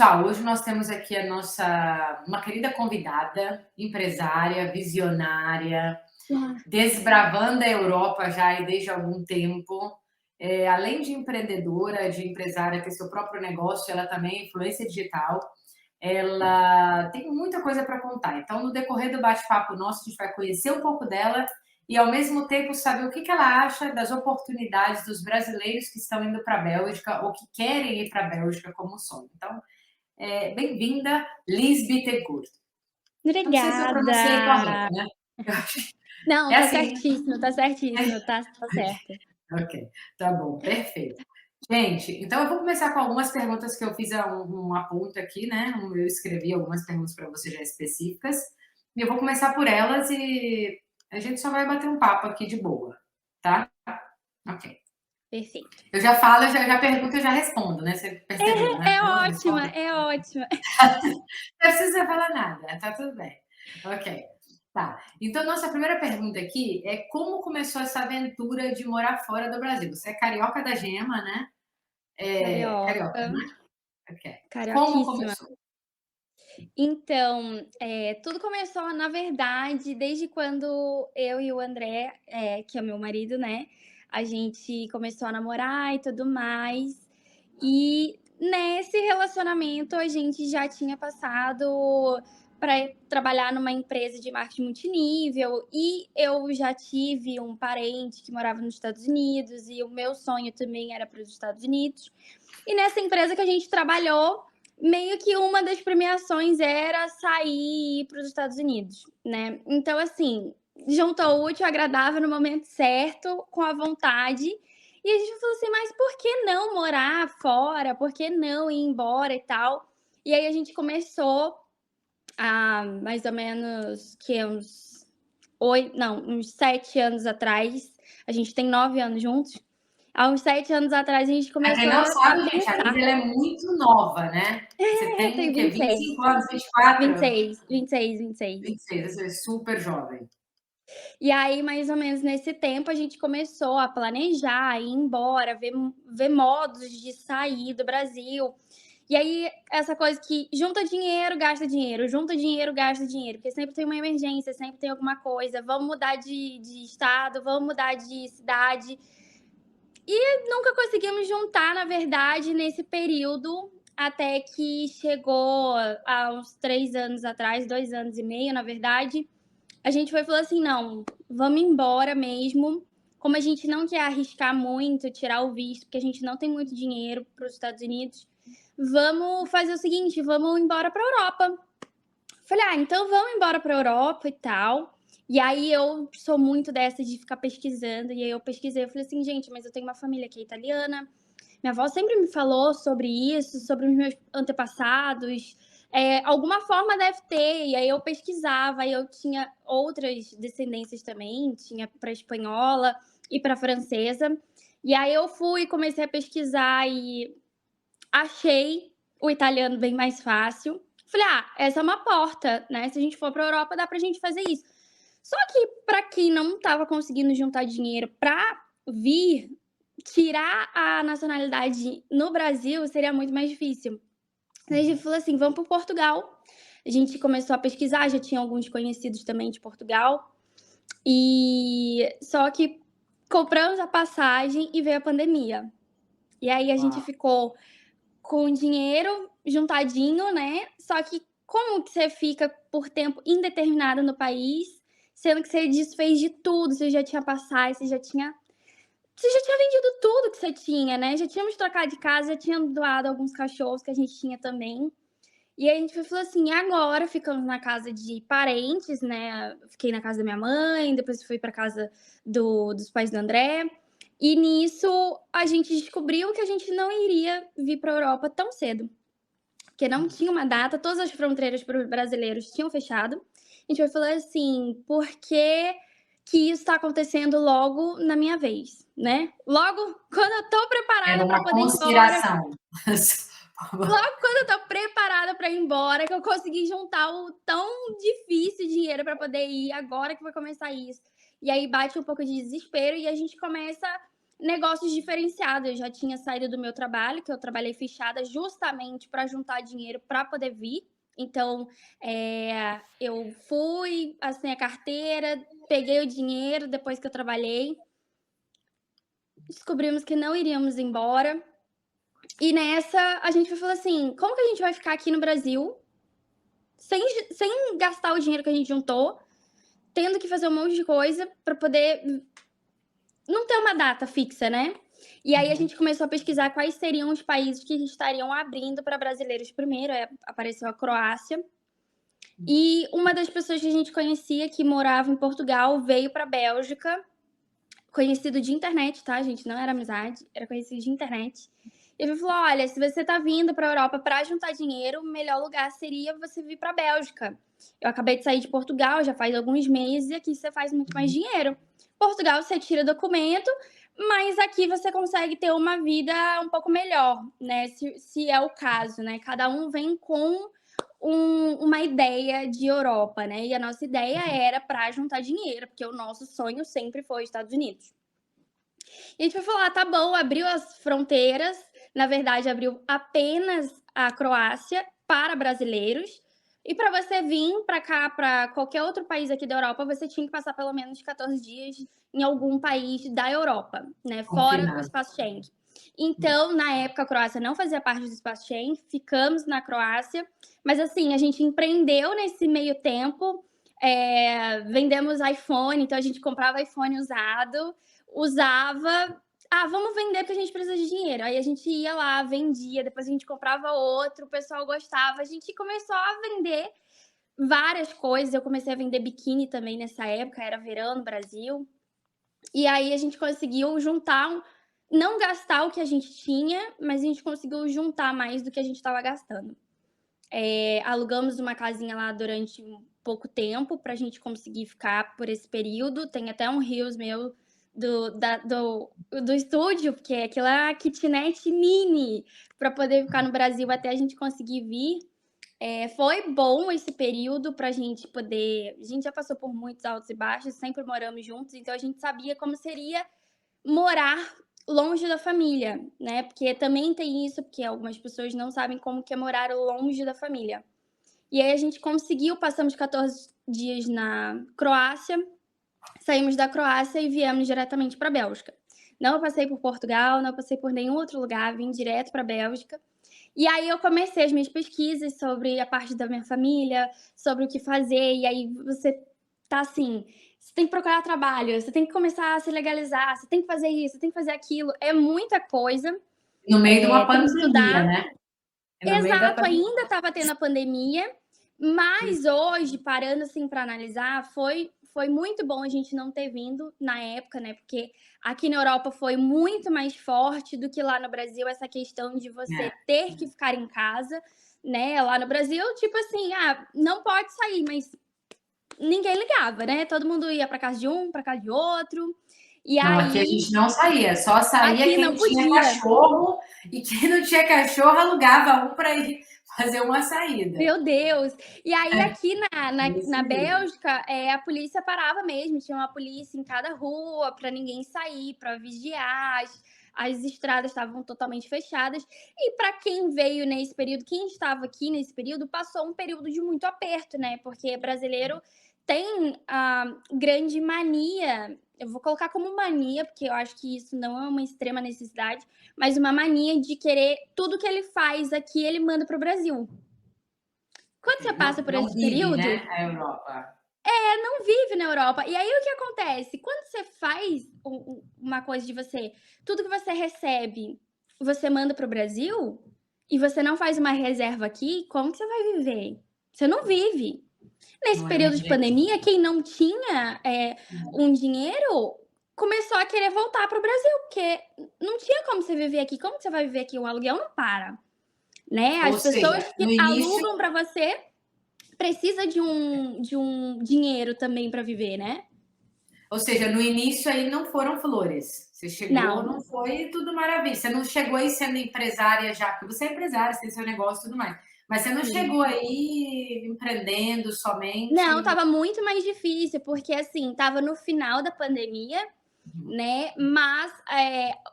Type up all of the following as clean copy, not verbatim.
pessoal, hoje nós temos aqui uma querida convidada, empresária, visionária, Ah, desbravando a Europa já e desde algum tempo. Além de empreendedora, de empresária, ter seu próprio negócio, ela também é influência digital. Ela tem muita coisa para contar. Então, no decorrer do bate-papo nosso, a gente vai conhecer um pouco dela e, ao mesmo tempo, saber o que ela acha das oportunidades dos brasileiros que estão indo para a Bélgica ou que querem ir para a Bélgica como sonho. Então, bem-vinda, Liz Bittencourt. Eu não sei se eu pronunciei correto, obrigada. né? Eu acho que Não, é assim. tá certíssimo, tá certo. Ok, tá bom, perfeito. Gente, então eu vou começar com algumas perguntas que eu fiz um aponto aqui, né? Eu escrevi algumas perguntas para você já específicas. E eu vou começar por elas e a gente só vai bater um papo aqui de boa, tá? Ok. Perfeito. Eu já falo, já pergunto e já respondo, né? Você percebeu, né? É Eu ótima, respondo. é ótima. Não precisa falar nada, tá tudo bem. Ok. Tá. Então, nossa primeira pergunta aqui é como começou essa aventura de morar fora do Brasil? Você é carioca da gema, né? Carioca, Carioca, né? Ok. Como carioquíssima. começou? Então, tudo começou, na verdade, desde quando eu e o André, que é meu marido, né, a gente começou a namorar e tudo mais. E nesse relacionamento a gente já tinha passado para trabalhar numa empresa de marketing multinível e eu já tive um parente que morava nos Estados Unidos e o meu sonho também era para os Estados Unidos. E nessa empresa que a gente trabalhou, meio que uma das premiações era sair e ir para os Estados Unidos, né? Então, assim, juntou o útil ao agradável no momento certo, com a vontade. E a gente falou assim, mas por que não morar fora? Por que não ir embora e tal? E aí a gente começou há mais ou menos que uns 7 anos atrás. A gente tem 9 anos juntos. Há uns 7 anos atrás a gente Pra quem começou não a sabe, gente, a Liz pensar. ela é muito nova, né? Você Eu tem o tenho quê? 26, 25 anos, 24? 26, 26, 26. 26, você é super jovem. E aí, mais ou menos nesse tempo, a gente começou a planejar, ir embora, ver modos de sair do Brasil. E aí, essa coisa que junta dinheiro, gasta dinheiro, porque sempre tem uma emergência, sempre tem alguma coisa. Vamos mudar de estado, vamos mudar de cidade. E nunca conseguimos juntar, na verdade, nesse período, até que chegou há uns 3 anos atrás, 2 anos e meio, na verdade. A gente foi e falou assim: não, vamos embora mesmo. Como a gente não quer arriscar muito, tirar o visto, porque a gente não tem muito dinheiro para os Estados Unidos, vamos fazer o seguinte: vamos embora para a Europa. Falei, então vamos embora para a Europa e tal. E aí eu sou muito dessa de ficar pesquisando. E aí eu pesquisei, eu falei assim, gente, mas eu tenho uma família que é italiana. Minha avó sempre me falou sobre isso, sobre os meus antepassados. Alguma forma deve ter. E aí eu pesquisava, e eu tinha outras descendências também, tinha para espanhola e para francesa. E aí eu fui, comecei a pesquisar e achei o italiano bem mais fácil. Falei, essa é uma porta, né? Se a gente for para a Europa, dá pra gente fazer isso. Só que para quem não estava conseguindo juntar dinheiro para vir, tirar a nacionalidade no Brasil seria muito mais difícil. Aí a gente falou assim, vamos para Portugal. A gente começou a pesquisar, já tinha alguns conhecidos também de Portugal. E só que compramos a passagem e veio a pandemia. E aí a gente Uau. ficou com dinheiro juntadinho, né? Só que como que você fica por tempo indeterminado no país, sendo que você desfez de tudo, você já tinha passagem, você já tinha vendido tudo que você tinha, né? Já tínhamos trocado de casa, já tinha doado alguns cachorros que a gente tinha também. E aí a gente falou assim, agora ficamos na casa de parentes, né? Fiquei na casa da minha mãe, depois fui para casa dos pais do André. E nisso a gente descobriu que a gente não iria vir para a Europa tão cedo, porque não tinha uma data, todas as fronteiras para os brasileiros tinham fechado. A gente vai falar assim, por que isso está acontecendo logo na minha vez, né? Logo quando eu tô Era preparada para uma poder ir embora, conspiração. logo quando eu tô preparada para ir embora, que eu consegui juntar o tão difícil dinheiro para poder ir, agora que vai começar isso. E aí bate um pouco de desespero e a gente começa negócios diferenciados. Eu já tinha saído do meu trabalho, que eu trabalhei fechada justamente para juntar dinheiro para poder vir. Então, eu fui, assinei a carteira, peguei o dinheiro depois que eu trabalhei, descobrimos que não iríamos embora. E nessa, a gente falou assim: como que a gente vai ficar aqui no Brasil sem gastar o dinheiro que a gente juntou, tendo que fazer um monte de coisa para poder não ter uma data fixa, né? E aí a gente começou a pesquisar quais seriam os países que estariam abrindo para brasileiros primeiro. Aí apareceu a Croácia. E uma das pessoas que a gente conhecia que morava em Portugal veio para a Bélgica, conhecido de internet, tá, gente? Não era amizade, era conhecido de internet. E ele falou: olha, se você tá vindo para a Europa para juntar dinheiro, o melhor lugar seria você vir para a Bélgica. Eu acabei de sair de Portugal, já faz alguns meses, e aqui você faz muito mais dinheiro. Portugal você tira documento, mas aqui você consegue ter uma vida um pouco melhor, né? Se é o caso, né? Cada um vem com uma ideia de Europa, né? E a nossa ideia era para juntar dinheiro, porque o nosso sonho sempre foi Estados Unidos. E a gente foi falar: tá bom, abriu as fronteiras, na verdade abriu apenas a Croácia para brasileiros. E para você vir para cá, para qualquer outro país aqui da Europa, você tinha que passar pelo menos 14 dias em algum país da Europa, né? Fora do espaço Schengen. Então, na época, a Croácia não fazia parte do espaço Schengen, ficamos na Croácia. Mas assim, a gente empreendeu nesse meio tempo, vendemos iPhone, então a gente comprava iPhone usava. Ah, vamos vender porque a gente precisa de dinheiro. Aí a gente ia lá, vendia, depois a gente comprava outro, o pessoal gostava. A gente começou a vender várias coisas. Eu comecei a vender biquíni também nessa época, era verão no Brasil. E aí a gente conseguiu juntar, não gastar o que a gente tinha, mas a gente conseguiu juntar mais do que a gente estava gastando. Alugamos uma casinha lá durante um pouco tempo para a gente conseguir ficar por esse período. Tem até um reels meu do estúdio, porque aquilo é a kitnet mini para poder ficar no Brasil até a gente conseguir vir. Foi bom esse período para a gente poder. A gente já passou por muitos altos e baixos, sempre moramos juntos, então a gente sabia como seria morar longe da família, né? Porque também tem isso, porque algumas pessoas não sabem como que é morar longe da família. E aí a gente conseguiu, passamos 14 dias na Croácia, saímos da Croácia e viemos diretamente para a Bélgica. Não passei por Portugal, não passei por nenhum outro lugar, vim direto para a Bélgica. E aí eu comecei as minhas pesquisas sobre a parte da minha família, sobre o que fazer, e aí você tá assim, você tem que procurar trabalho, você tem que começar a se legalizar, você tem que fazer isso, você tem que fazer aquilo, é muita coisa. No meio de uma Tem que pandemia, estudar. né? No meio da Exato, pandemia. ainda estava tendo a pandemia, mas hoje, parando assim para analisar, foi muito bom a gente não ter vindo na época, né? Porque aqui na Europa foi muito mais forte do que lá no Brasil essa questão de você ter que ficar em casa, né? Lá no Brasil, tipo assim, não pode sair, mas ninguém ligava, né? Todo mundo ia para casa de um, para casa de outro. E Não, aqui a aí, gente não saía, só saía aqui quem não tinha podia. cachorro, e quem não tinha cachorro alugava um para ir fazer uma saída. Meu Deus! E aí, aqui Desse na jeito. Bélgica, a polícia parava mesmo, tinha uma polícia em cada rua para ninguém sair, para vigiar. As estradas estavam totalmente fechadas. E para quem veio nesse período, quem estava aqui nesse período, passou um período de muito aperto, né? Porque brasileiro tem a grande mania, eu vou colocar como mania, porque eu acho que isso não é uma extrema necessidade, mas uma mania de querer tudo que ele faz aqui, ele manda para o Brasil. Quando você passa por Não esse vive, período, né, a Europa. não vive na Europa. E aí o que acontece? Quando você faz uma coisa de você, tudo que você recebe, você manda para o Brasil e você não faz uma reserva aqui, como que você vai viver? Você não vive. Nesse Não é período mesmo de jeito. pandemia, quem não tinha um dinheiro começou a querer voltar para o Brasil, porque não tinha como você viver aqui. Como que você vai viver aqui? O aluguel não para, né? Ou As pessoas seja, que no início, alugam para você precisa de um dinheiro também para viver, né? no início aí não foram flores. Você chegou, Não, não foi tudo maravilha. Você não chegou aí sendo empresária já, porque você é empresária, você tem seu negócio e tudo mais. Mas você não sim. chegou aí empreendendo Não, somente. tava muito mais difícil, porque assim, tava no final da pandemia. né? Mas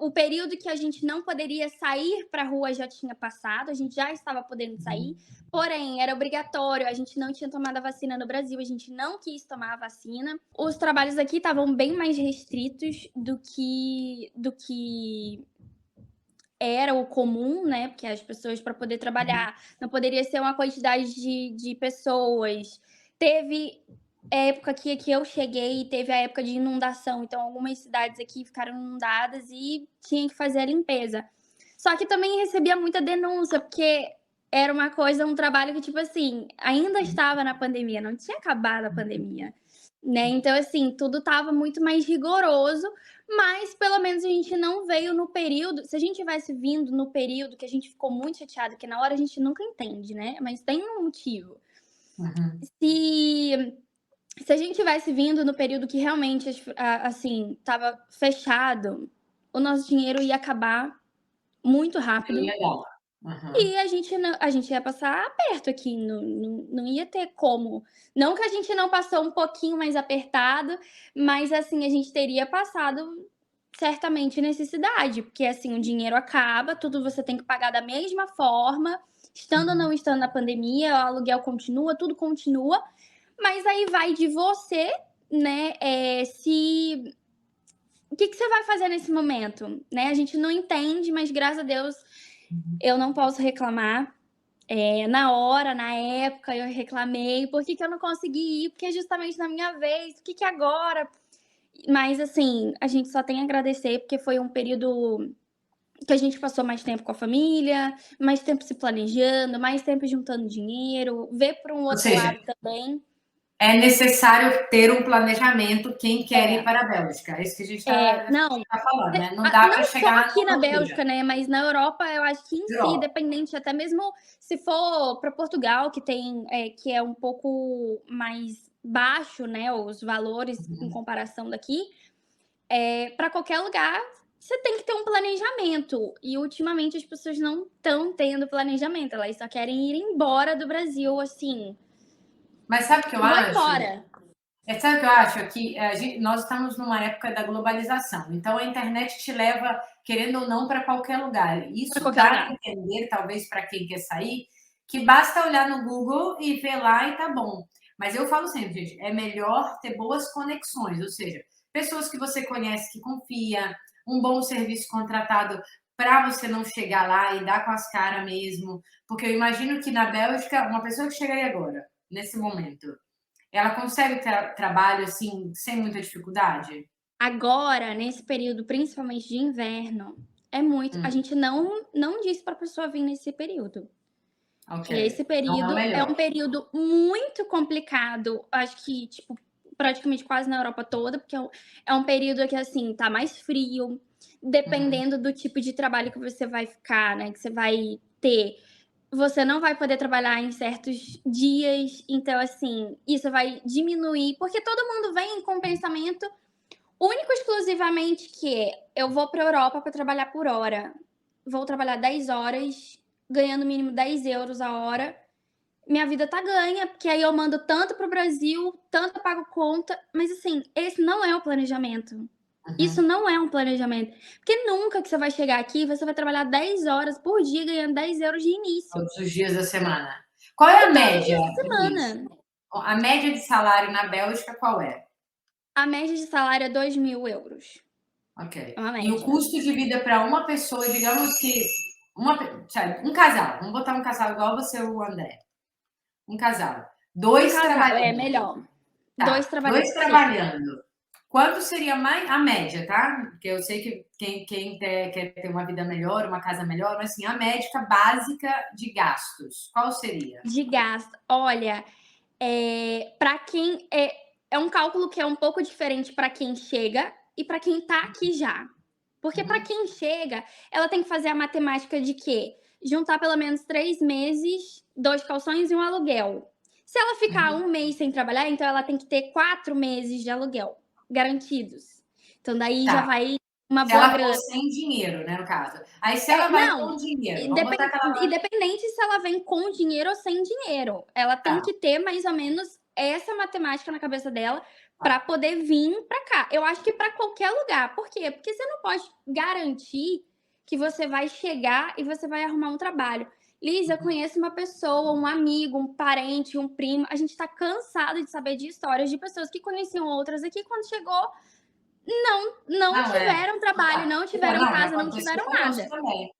o período que a gente não poderia sair para a rua já tinha passado, a gente já estava podendo sair, porém era obrigatório, a gente não tinha tomado a vacina no Brasil, a gente não quis tomar a vacina. Os trabalhos aqui estavam bem mais restritos do que era o comum, né? Porque as pessoas, para poder trabalhar, não poderia ser uma quantidade de pessoas. Teve época que eu cheguei, teve a época de inundação, então algumas cidades aqui ficaram inundadas e tinha que fazer a limpeza. Só que também recebia muita denúncia, porque era uma coisa, um trabalho que, tipo assim, ainda estava na pandemia, não tinha acabado a pandemia, né? Então, assim, tudo estava muito mais rigoroso, mas pelo menos a gente não veio no período. Se a gente tivesse vindo no período que a gente ficou muito chateado, que na hora a gente nunca entende, né? Mas tem um motivo. Uhum. Se a gente tivesse vindo no período que realmente, assim, estava fechado, o nosso dinheiro ia acabar muito rápido. Legal. Uhum. E a gente ia passar aperto aqui, não ia ter como. Não que a gente não passou um pouquinho mais apertado, mas assim, a gente teria passado certamente necessidade, porque assim, o dinheiro acaba, tudo você tem que pagar da mesma forma, estando ou não estando na pandemia, o aluguel continua, tudo continua, mas aí vai de você, né? Se o que você vai fazer nesse momento, né? A gente não entende, mas graças a Deus eu não posso reclamar. Na hora, na época, eu reclamei. Por que eu não consegui ir? Porque é justamente na minha vez. Por que agora? Mas, assim, a gente só tem a agradecer, porque foi um período que a gente passou mais tempo com a família, mais tempo se planejando, mais tempo juntando dinheiro, ver para um Ou outro seja, lado também. é necessário ter um planejamento quem quer ir É, para a Bélgica. É isso que a gente está não, falando, né? Não dá para não só chegar aqui numa na loucura. Bélgica, né? Mas na Europa, eu acho que em si, Europa. dependente, até mesmo se for para Portugal, que é um pouco mais baixo, né? Os valores em comparação daqui, para qualquer lugar, você tem que ter um planejamento. E ultimamente as pessoas não estão tendo planejamento, elas só querem ir embora do Brasil, assim. Mas sabe o que eu Vou acho? embora. Sabe o que eu acho? Que nós estamos numa época da globalização. Então, a internet te leva, querendo ou não, para qualquer lugar. Para Isso qualquer dá a lugar. entender, talvez para quem quer sair, que basta olhar no Google e ver lá e tá bom. Mas eu falo sempre, gente, é melhor ter boas conexões, ou seja, pessoas que você conhece, que confia, um bom serviço contratado para você não chegar lá e dar com as caras mesmo. Porque eu imagino que na Bélgica, uma pessoa que chegaria agora, nesse momento, ela consegue ter trabalho assim, sem muita dificuldade? Agora, nesse período, principalmente de inverno, é muito. A Hum, gente não diz para a pessoa vir nesse período. ok. E esse Não é o período é um melhor. período muito complicado. Acho que, tipo, praticamente quase na Europa toda, porque é um período que, assim, tá mais frio, Uhum. dependendo do tipo de trabalho que você vai ficar, né? Que você vai ter. Você não vai poder trabalhar em certos dias, então, assim, isso vai diminuir, porque todo mundo vem com o pensamento único exclusivamente que eu vou para a Europa para trabalhar por hora. Vou trabalhar 10 horas, ganhando mínimo 10 euros a hora. Minha vida tá ganha, porque aí eu mando tanto para o Brasil, tanto eu pago conta. Mas assim, esse não é o planejamento. Isso Uhum. não é um planejamento. Porque nunca que você vai chegar aqui, você vai trabalhar 10 horas por dia, ganhando 10 euros de início. Todos os dias da semana. Qual é a Todos os média, dias da Cris? semana. A média de salário na Bélgica qual é? A média de salário é 2.000 euros. Ok. É uma E o média. custo de vida para uma pessoa, digamos que sabe, um casal, vamos botar um casal igual você e o André. Um casal. Um Dois casal, é trabalhando. melhor. Dois Tá, dois trabalhando, sim. trabalhando. Quanto seria mais a média, tá? Porque eu sei que quem quer ter uma vida melhor, uma casa melhor, mas assim, a médica básica de gastos, qual seria? De gasto. Olha, para quem é um cálculo que é um pouco diferente para quem chega e para quem tá aqui já. Porque para Uhum, quem chega, ela tem que fazer a matemática de quê? Juntar pelo menos 3 meses, 2 calções e um aluguel. Se ela ficar uhum. 1 mês sem trabalhar, então ela tem que ter 4 meses de aluguel garantidos. Então daí já Tá. vai uma Se boa ela for grana. sem dinheiro, né, no caso. Aí se ela vai Não, com dinheiro, vamos botar que ela vai. independente se ela vem com dinheiro ou sem dinheiro, ela tem Tá. que ter mais ou menos essa matemática na cabeça dela para poder vir para cá. Eu acho que para qualquer lugar. Por quê? Porque você não pode garantir que você vai chegar e você vai arrumar um trabalho. Liz, eu conheço uma pessoa, um amigo, um parente, um primo. A gente está cansado de saber de histórias de pessoas que conheciam outras aqui quando chegou, não Não, é. tiveram trabalho, não tiveram Não, já casa, não aconteceu tiveram conosco nada. também.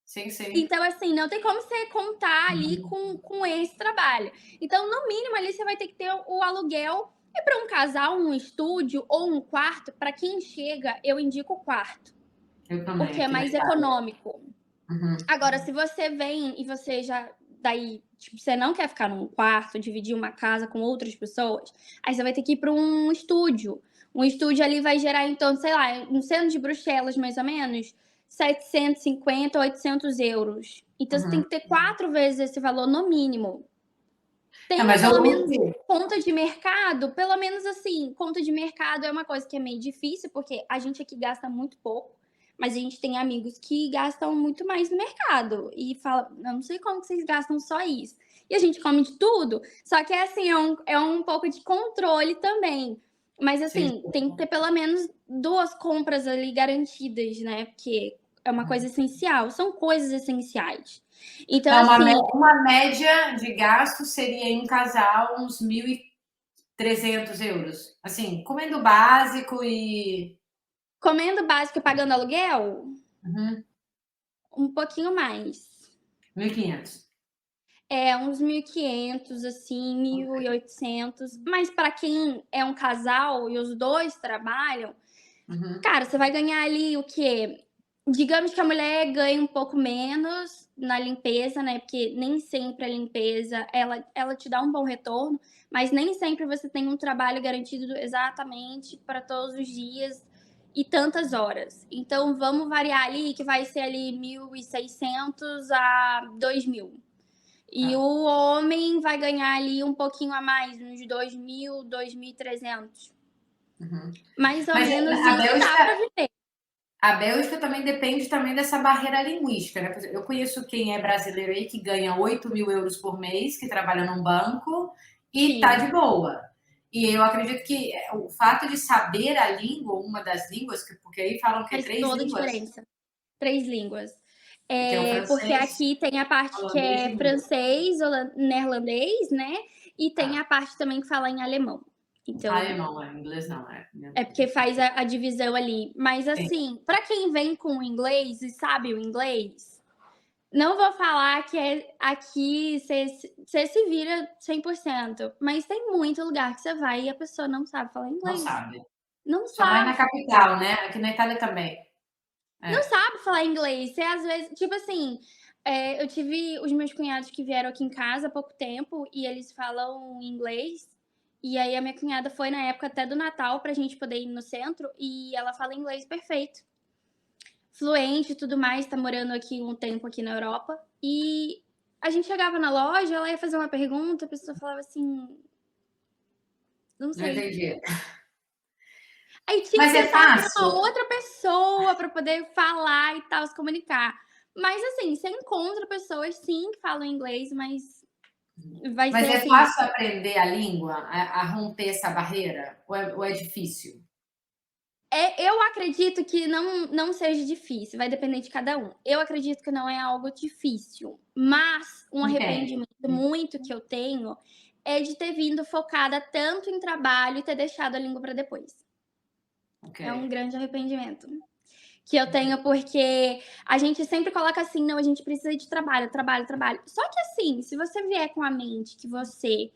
Sim, sim. Então, assim, não tem como você contar ali Uhum. com esse trabalho. Então, no mínimo, ali você vai ter que ter o aluguel. E para um casal, um estúdio ou um quarto, para quem chega, eu indico o quarto, Eu também, porque é aqui na mais Itália. econômico. Uhum. Agora, se você vem e você já. Daí, tipo, você não quer ficar num quarto, dividir uma casa com outras pessoas, aí você vai ter que ir para um estúdio. Um estúdio ali vai gerar, então, sei lá, no centro de Bruxelas, mais ou menos, 750, 800 euros. Então, você tem Uhum. que ter 4 vezes esse valor no mínimo. Não, Tenha mas eu pelo menos vi. conta de mercado, pelo menos assim, conta de mercado é uma coisa que é meio difícil, porque a gente aqui gasta muito pouco, mas a gente tem amigos que gastam muito mais no mercado e fala, eu não sei como que vocês gastam só isso. E a gente come de tudo, só que assim, é um pouco de controle também. Mas Sim, assim, tem que ter pelo menos 2 compras ali garantidas, né? Porque é uma coisa essencial, são coisas essenciais. Então, não, assim, uma média de gasto seria em casal uns 1.300 euros. Assim, comendo básico e. comendo básico e pagando aluguel, Uhum. um pouquinho mais. 1.500. É, uns 1.500, assim, 1.800. Mas para quem é um casal e os dois trabalham, Uhum. cara, você vai ganhar ali o quê? Digamos que a mulher ganha um pouco menos na limpeza, né? Porque nem sempre a limpeza, ela te dá um bom retorno, mas nem sempre você tem um trabalho garantido exatamente para todos os dias e tantas horas. Então, vamos variar ali, que vai ser ali 1.600 a 2.000. E Tá. o homem vai ganhar ali um pouquinho a mais, uns 2.000, 2.300. Uhum. Mais ou Mas menos a isso dá Bélgica, para viver. a Bélgica também depende também dessa barreira linguística, né? Por exemplo, eu conheço quem é brasileiro aí que ganha 8.000 euros por mês, que trabalha num banco e tá de Sim. boa. E eu acredito que o fato de saber a língua, uma das línguas, porque aí falam que é Faz 3 línguas, diferença. 3 línguas. que é o Porque francês, aqui tem a parte que holandês é e inglês. francês, neerlandês, né? E tem Tá. a parte também que fala em alemão. Então, Alemão, inglês não, é. é porque faz a divisão ali. Mas Sim. assim, para quem vem com o inglês e sabe o inglês, não vou falar que aqui você se vira 100%, mas tem muito lugar que você vai e a pessoa não sabe falar Não inglês. sabe. Não Só mais na sabe. capital, né? Aqui na Itália também. Não É. sabe falar inglês. Você às vezes, tipo assim, eu tive os meus cunhados que vieram aqui em casa há pouco tempo e eles falam inglês. E aí a minha cunhada foi na época até do Natal pra gente poder ir no centro e ela fala inglês perfeito. Fluente e tudo mais, tá morando aqui um tempo aqui na Europa. E a gente chegava na loja, ela ia fazer uma pergunta, a pessoa falava assim, não Não sei. entendi. Aí tinha que Mas é sentar com fácil. uma outra pessoa para poder falar e tal, se comunicar. Mas assim, você encontra pessoas sim que falam inglês, mas vai Mas ser é assim. fácil aprender a língua, a romper essa barreira? Ou é difícil? Eu acredito que não seja difícil, vai depender de cada um. Eu acredito que não é algo difícil, mas um Entende? arrependimento muito que eu tenho é de ter vindo focada tanto em trabalho e ter deixado a língua para depois. Ok. É um grande arrependimento que eu tenho, porque a gente sempre coloca assim, não, a gente precisa de trabalho, trabalho, trabalho. Só que assim, se você vier com a mente que você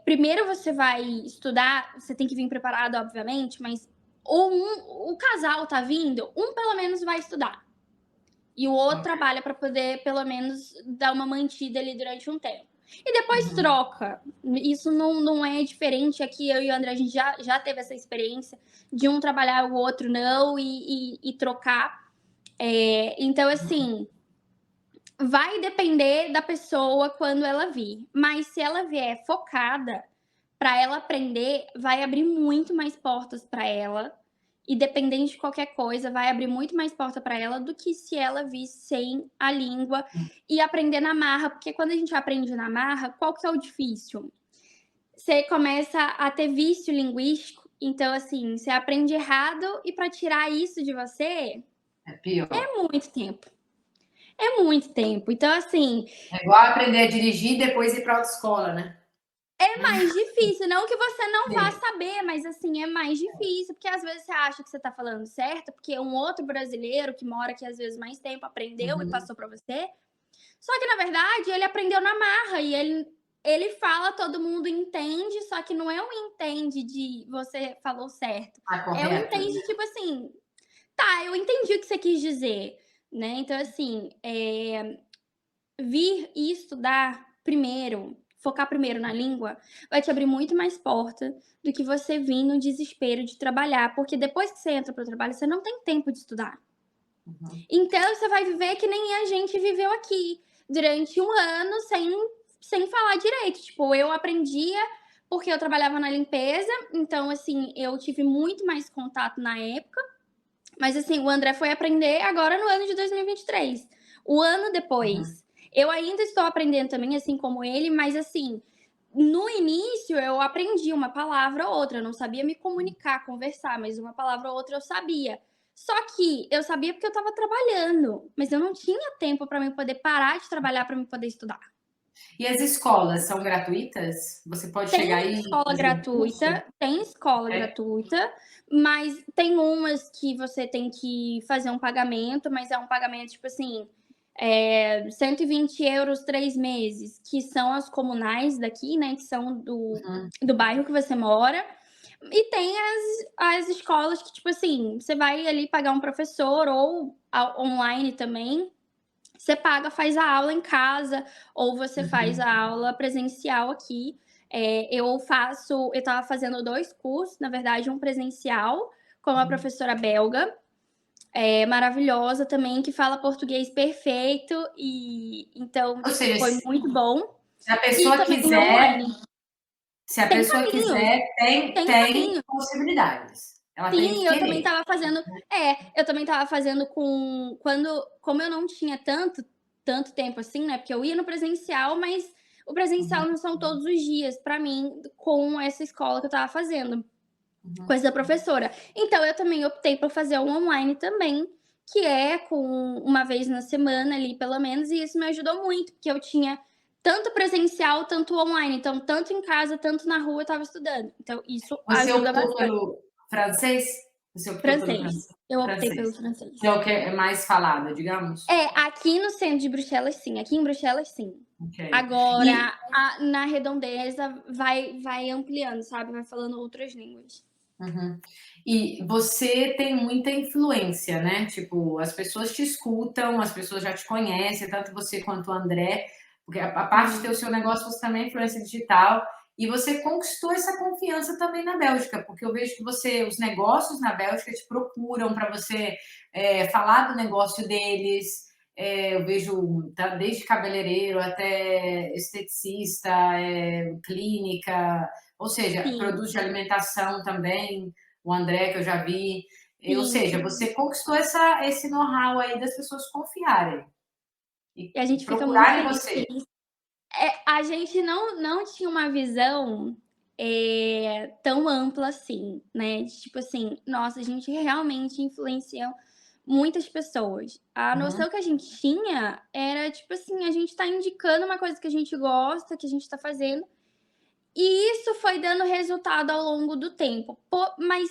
primeiro você vai estudar, você tem que vir preparado, obviamente, mas o casal tá vindo, um pelo menos vai estudar. E o outro Ok. trabalha para poder, pelo menos, dar uma mantida ali durante um tempo. E depois Uhum. troca. Isso não é diferente. Aqui eu e o André, a gente já teve essa experiência de um trabalhar, o outro não, e trocar. Então, assim, vai depender da pessoa quando ela vir. Mas se ela vier focada para ela aprender, vai abrir muito mais portas para ela. E dependente de qualquer coisa, vai abrir muito mais porta para ela do que se ela vir sem a língua e aprender na marra. Porque quando a gente aprende na marra, qual que é o difícil? você começa a ter vício linguístico. Então, assim, você aprende errado e para tirar isso de você É pior. é muito tempo. É muito tempo. Então, assim, É igual aprender a dirigir e depois ir para autoescola, né? é mais difícil. Não que você não vá Sim. saber, mas assim, é mais difícil. Porque às vezes você acha que você tá falando certo, porque um outro brasileiro que mora aqui às vezes mais tempo aprendeu e Uhum. passou para você. Só que, na verdade, ele aprendeu na marra e ele fala, todo mundo entende, só que não é um entende de você falou certo. Tá É um correto, né? entende, tipo assim, tá, eu entendi o que você quis dizer, né? Então, assim, vir e estudar primeiro, focar primeiro na língua, vai te abrir muito mais porta do que você vir no desespero de trabalhar, porque depois que você entra para o trabalho, você não tem tempo de estudar. Uhum. Então você vai viver que nem a gente viveu aqui, durante um ano sem falar direito. Tipo, eu aprendia porque eu trabalhava na limpeza, então assim, eu tive muito mais contato na época, mas assim, o André foi aprender agora no ano de 2023. O ano Uhum. depois. Eu ainda estou aprendendo também, assim como ele, mas assim, no início eu aprendi uma palavra ou outra, eu não sabia me comunicar, conversar, mas uma palavra ou outra eu sabia. Só que eu sabia porque eu estava trabalhando, mas eu não tinha tempo para mim poder parar de trabalhar para me poder estudar. E as escolas são gratuitas? Você pode chegar aí e fazer o curso? Tem escola É. gratuita, mas tem umas que você tem que fazer um pagamento, mas é um pagamento, tipo assim, 120 € 3 meses, que são as comunais daqui, né? Que são Uhum. do bairro que você mora. E tem as escolas que, tipo assim, você vai ali pagar um professor ou online também. Você paga, faz a aula em casa, ou você faz Uhum. a aula presencial aqui. Eu estava fazendo 2 cursos, na verdade, um presencial com uma Uhum. professora belga, maravilhosa também, que fala português perfeito, e então Ou seja, foi muito bom. se a E pessoa também quiser, online. se a Tem pessoa caminhos, quiser, tem, tem tem caminho. possibilidades. Ela tem que Sim, querer. eu também estava fazendo como eu não tinha tanto tempo assim, né, porque eu ia no presencial, mas o presencial Uhum. não são todos os dias para mim com essa escola que eu estava fazendo, com Uhum. essa professora. Então eu também optei por fazer um online também, que é com uma vez na semana ali pelo menos, e isso me ajudou muito, porque eu tinha tanto presencial, tanto online, então tanto em casa, tanto na rua eu estava estudando. Então isso Você ajuda optou bastante. pelo francês? Você optou pelo Francês. Eu optei francês, pelo francês. que é o que é mais falado, digamos? Aqui no centro de Bruxelas, sim. Aqui em Bruxelas, sim. Ok. Agora, E, na redondeza, vai ampliando, sabe? Vai falando outras línguas. uhum. E você tem muita influência, né? Tipo, as pessoas te escutam, as pessoas já te conhecem, tanto você quanto o André, porque a parte de ter Sim, o seu negócio, você também é influência digital, e você conquistou essa confiança também na Bélgica, porque eu vejo que os negócios na Bélgica te procuram para você falar do negócio deles. Eu vejo desde cabeleireiro até esteticista, clínica, ou seja, sim, produtos de alimentação também, o André, que eu já vi. Ou sim, seja, sim. você conquistou esse know-how aí das pessoas confiarem e E a gente fica muito procurarem feliz você. a gente não tinha uma visão, tão ampla assim, né, de tipo assim, nossa, a gente realmente influencia muitas pessoas. A Uhum, noção que a gente tinha era, tipo assim, a gente tá indicando uma coisa que a gente gosta, que a gente tá fazendo, e isso foi dando resultado ao longo do tempo. Mas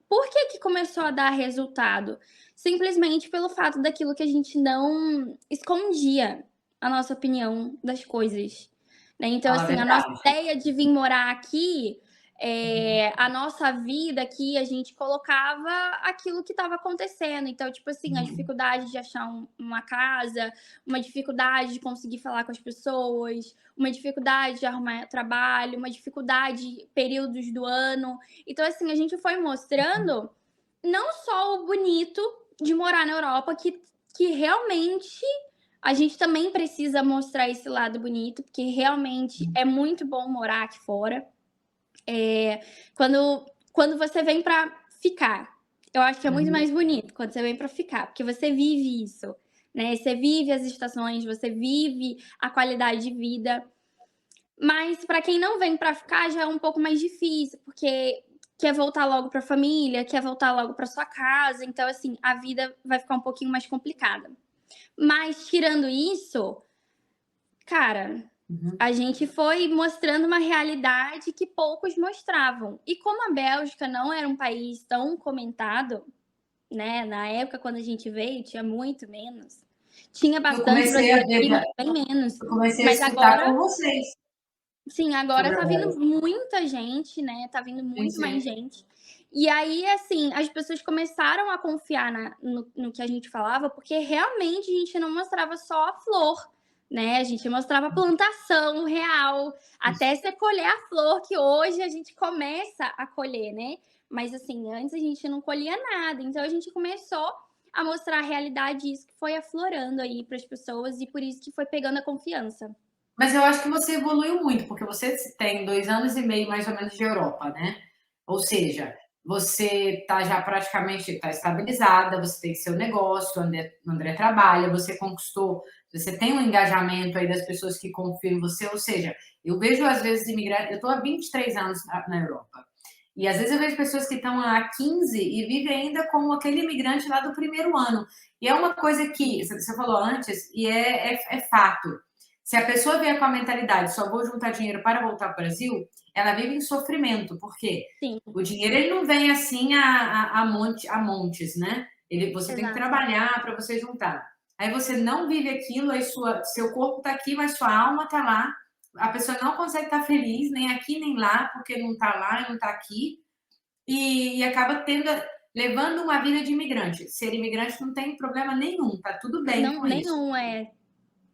por que que começou a dar resultado? Simplesmente pelo fato daquilo que a gente não escondia a nossa opinião das coisas, né. Então, fala a assim, a nossa verdade. ideia de vir morar aqui, Uhum, a nossa vida aqui, a gente colocava aquilo que estava acontecendo. Então, tipo assim, a uhum, dificuldade de achar uma casa, uma dificuldade de conseguir falar com as pessoas, uma dificuldade de arrumar trabalho, uma dificuldade períodos do ano. Então, assim, a gente foi mostrando não só o bonito de morar na Europa, que realmente a gente também precisa mostrar esse lado bonito, porque realmente é muito bom morar aqui fora. É, quando você vem para ficar, eu acho que é muito uhum. mais bonito quando você vem para ficar, porque você vive isso, né? Você vive as estações, você vive a qualidade de vida. Mas para quem não vem para ficar já é um pouco mais difícil, porque quer voltar logo para a família, quer voltar logo para sua casa, então assim, a vida vai ficar um pouquinho mais complicada. Mas tirando isso, cara, Uhum. a gente foi mostrando uma realidade que poucos mostravam. E como a Bélgica não era um país tão comentado, né, na época quando a gente veio tinha muito menos. Tinha Eu bastante comecei a ver, brasileiro, mas bem menos. eu comecei a Mas escutar agora com vocês sim, agora sobre a tá vindo Bélgica. muita gente, né, tá vindo Sim, muito mais sim. gente. E aí, assim, as pessoas começaram a confiar no que a gente falava, porque realmente a gente não mostrava só a flor, né, a gente mostrava a plantação real, Isso. até você colher a flor que hoje a gente começa a colher, né. Mas, assim, antes a gente não colhia nada, então a gente começou a mostrar a realidade e isso que foi aflorando aí para as pessoas e por isso que foi pegando a confiança. Mas eu acho que você evoluiu muito, porque você tem 2 anos e meio mais ou menos de Europa, né? Ou seja, você está já praticamente tá estabilizada, você tem seu negócio, o André trabalha, você conquistou, você tem um engajamento aí das pessoas que confiam em você. Ou seja, eu vejo às vezes imigrantes, eu estou há 23 anos na Europa. E às vezes eu vejo pessoas que estão há 15 e vivem ainda como aquele imigrante lá do primeiro ano. E é uma coisa que você falou antes, e é fato. Se a pessoa vier com a mentalidade, só vou juntar dinheiro para voltar para o Brasil, ela vive em sofrimento, porque Sim, o dinheiro ele não vem assim a montes, né? Você tem que exato. trabalhar para você juntar. Aí você não vive aquilo, aí seu corpo está aqui, mas sua alma está lá. A pessoa não consegue estar feliz, nem aqui nem lá, porque não está lá e não está aqui. E acaba levando uma vida de imigrante. Ser imigrante não tem problema nenhum, tá tudo bem Não, com isso. nenhum é.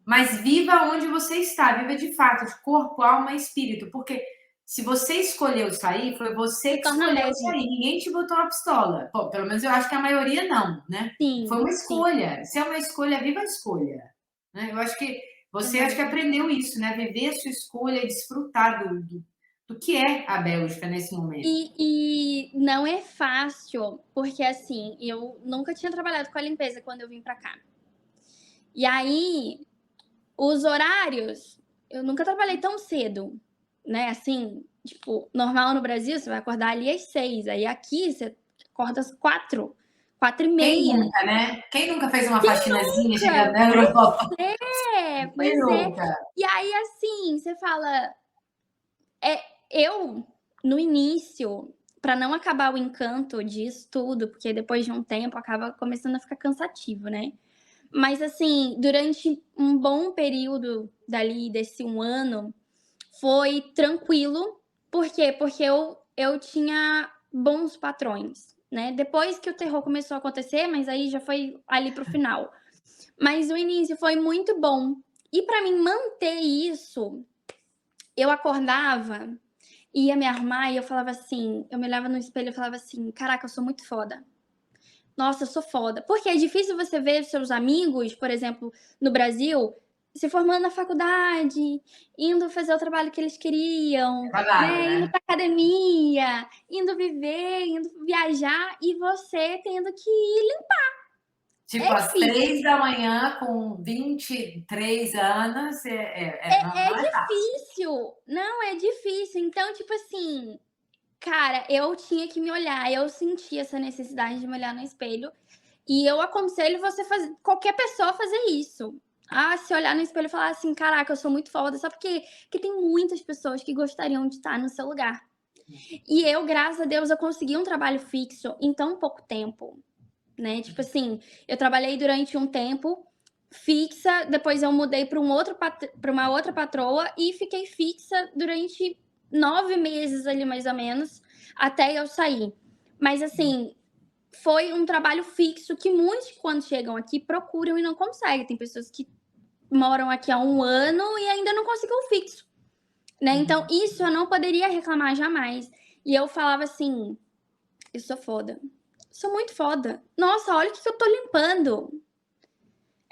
Mas viva onde você está, viva de fato, de corpo, alma e espírito, porque se você escolheu sair, foi você Se que torna escolheu leve. sair, ninguém te botou uma pistola. Pô, pelo menos eu acho que a maioria não, né? Foi Sim, uma sim, escolha. Se é uma escolha, viva a escolha. Né? Eu acho que você acho que exato. aprendeu isso, né? Viver a sua escolha e desfrutar do que é a Bélgica nesse momento. E não é fácil, porque assim, eu nunca tinha trabalhado com a limpeza quando eu vim pra cá. E aí, os horários, eu nunca trabalhei tão cedo, né? Assim, tipo, normal no Brasil, você vai acordar ali às 6, aí aqui você acorda às 4, 4 e Quem meia. nunca, né? Quem nunca fez uma faxinazinha chegando Nunca! na Europa? Quem Pois é. nunca? E aí, assim, você fala, é, eu, no início, para não acabar o encanto disso tudo, porque depois de um tempo acaba começando a ficar cansativo, né? Mas assim, durante um bom período dali, desse um ano, foi tranquilo. Por quê? Porque eu tinha bons patrões, né? Depois que o terror começou a acontecer, mas aí já foi ali pro final. Mas o início foi muito bom. E para mim manter isso, eu acordava, ia me arrumar e eu falava assim, eu me olhava no espelho e falava assim, caraca, eu sou muito foda. Nossa, eu sou foda. Porque é difícil você ver seus amigos, por exemplo, no Brasil, se formando na faculdade, indo fazer o trabalho que eles queriam, Trabalho, né? Indo né? pra academia, indo viver, indo viajar, e você tendo que ir. Tipo, É às difícil. 3 da manhã, com 23 anos, não, É não é fácil. difícil. Não, é difícil. Então, tipo assim, cara, eu tinha que me olhar, eu senti essa necessidade de me olhar no espelho. E eu aconselho você fazer, qualquer pessoa fazer isso. Ah, se olhar no espelho e falar assim, caraca, eu sou muito foda, só porque tem muitas pessoas que gostariam de estar no seu lugar. E eu, graças a Deus, eu consegui um trabalho fixo em tão pouco tempo, né? Tipo assim, eu trabalhei durante um tempo fixa, depois eu mudei para para uma outra patroa e fiquei fixa durante 9 meses ali, mais ou menos, até eu sair. Mas assim, foi um trabalho fixo que muitos, quando chegam aqui, procuram e não conseguem. Tem pessoas que moram aqui há um ano e ainda não conseguiram um fixo, né? Então, Uhum. isso eu não poderia reclamar jamais. E eu falava assim: eu sou foda. Sou muito foda. Nossa, olha o que eu tô limpando.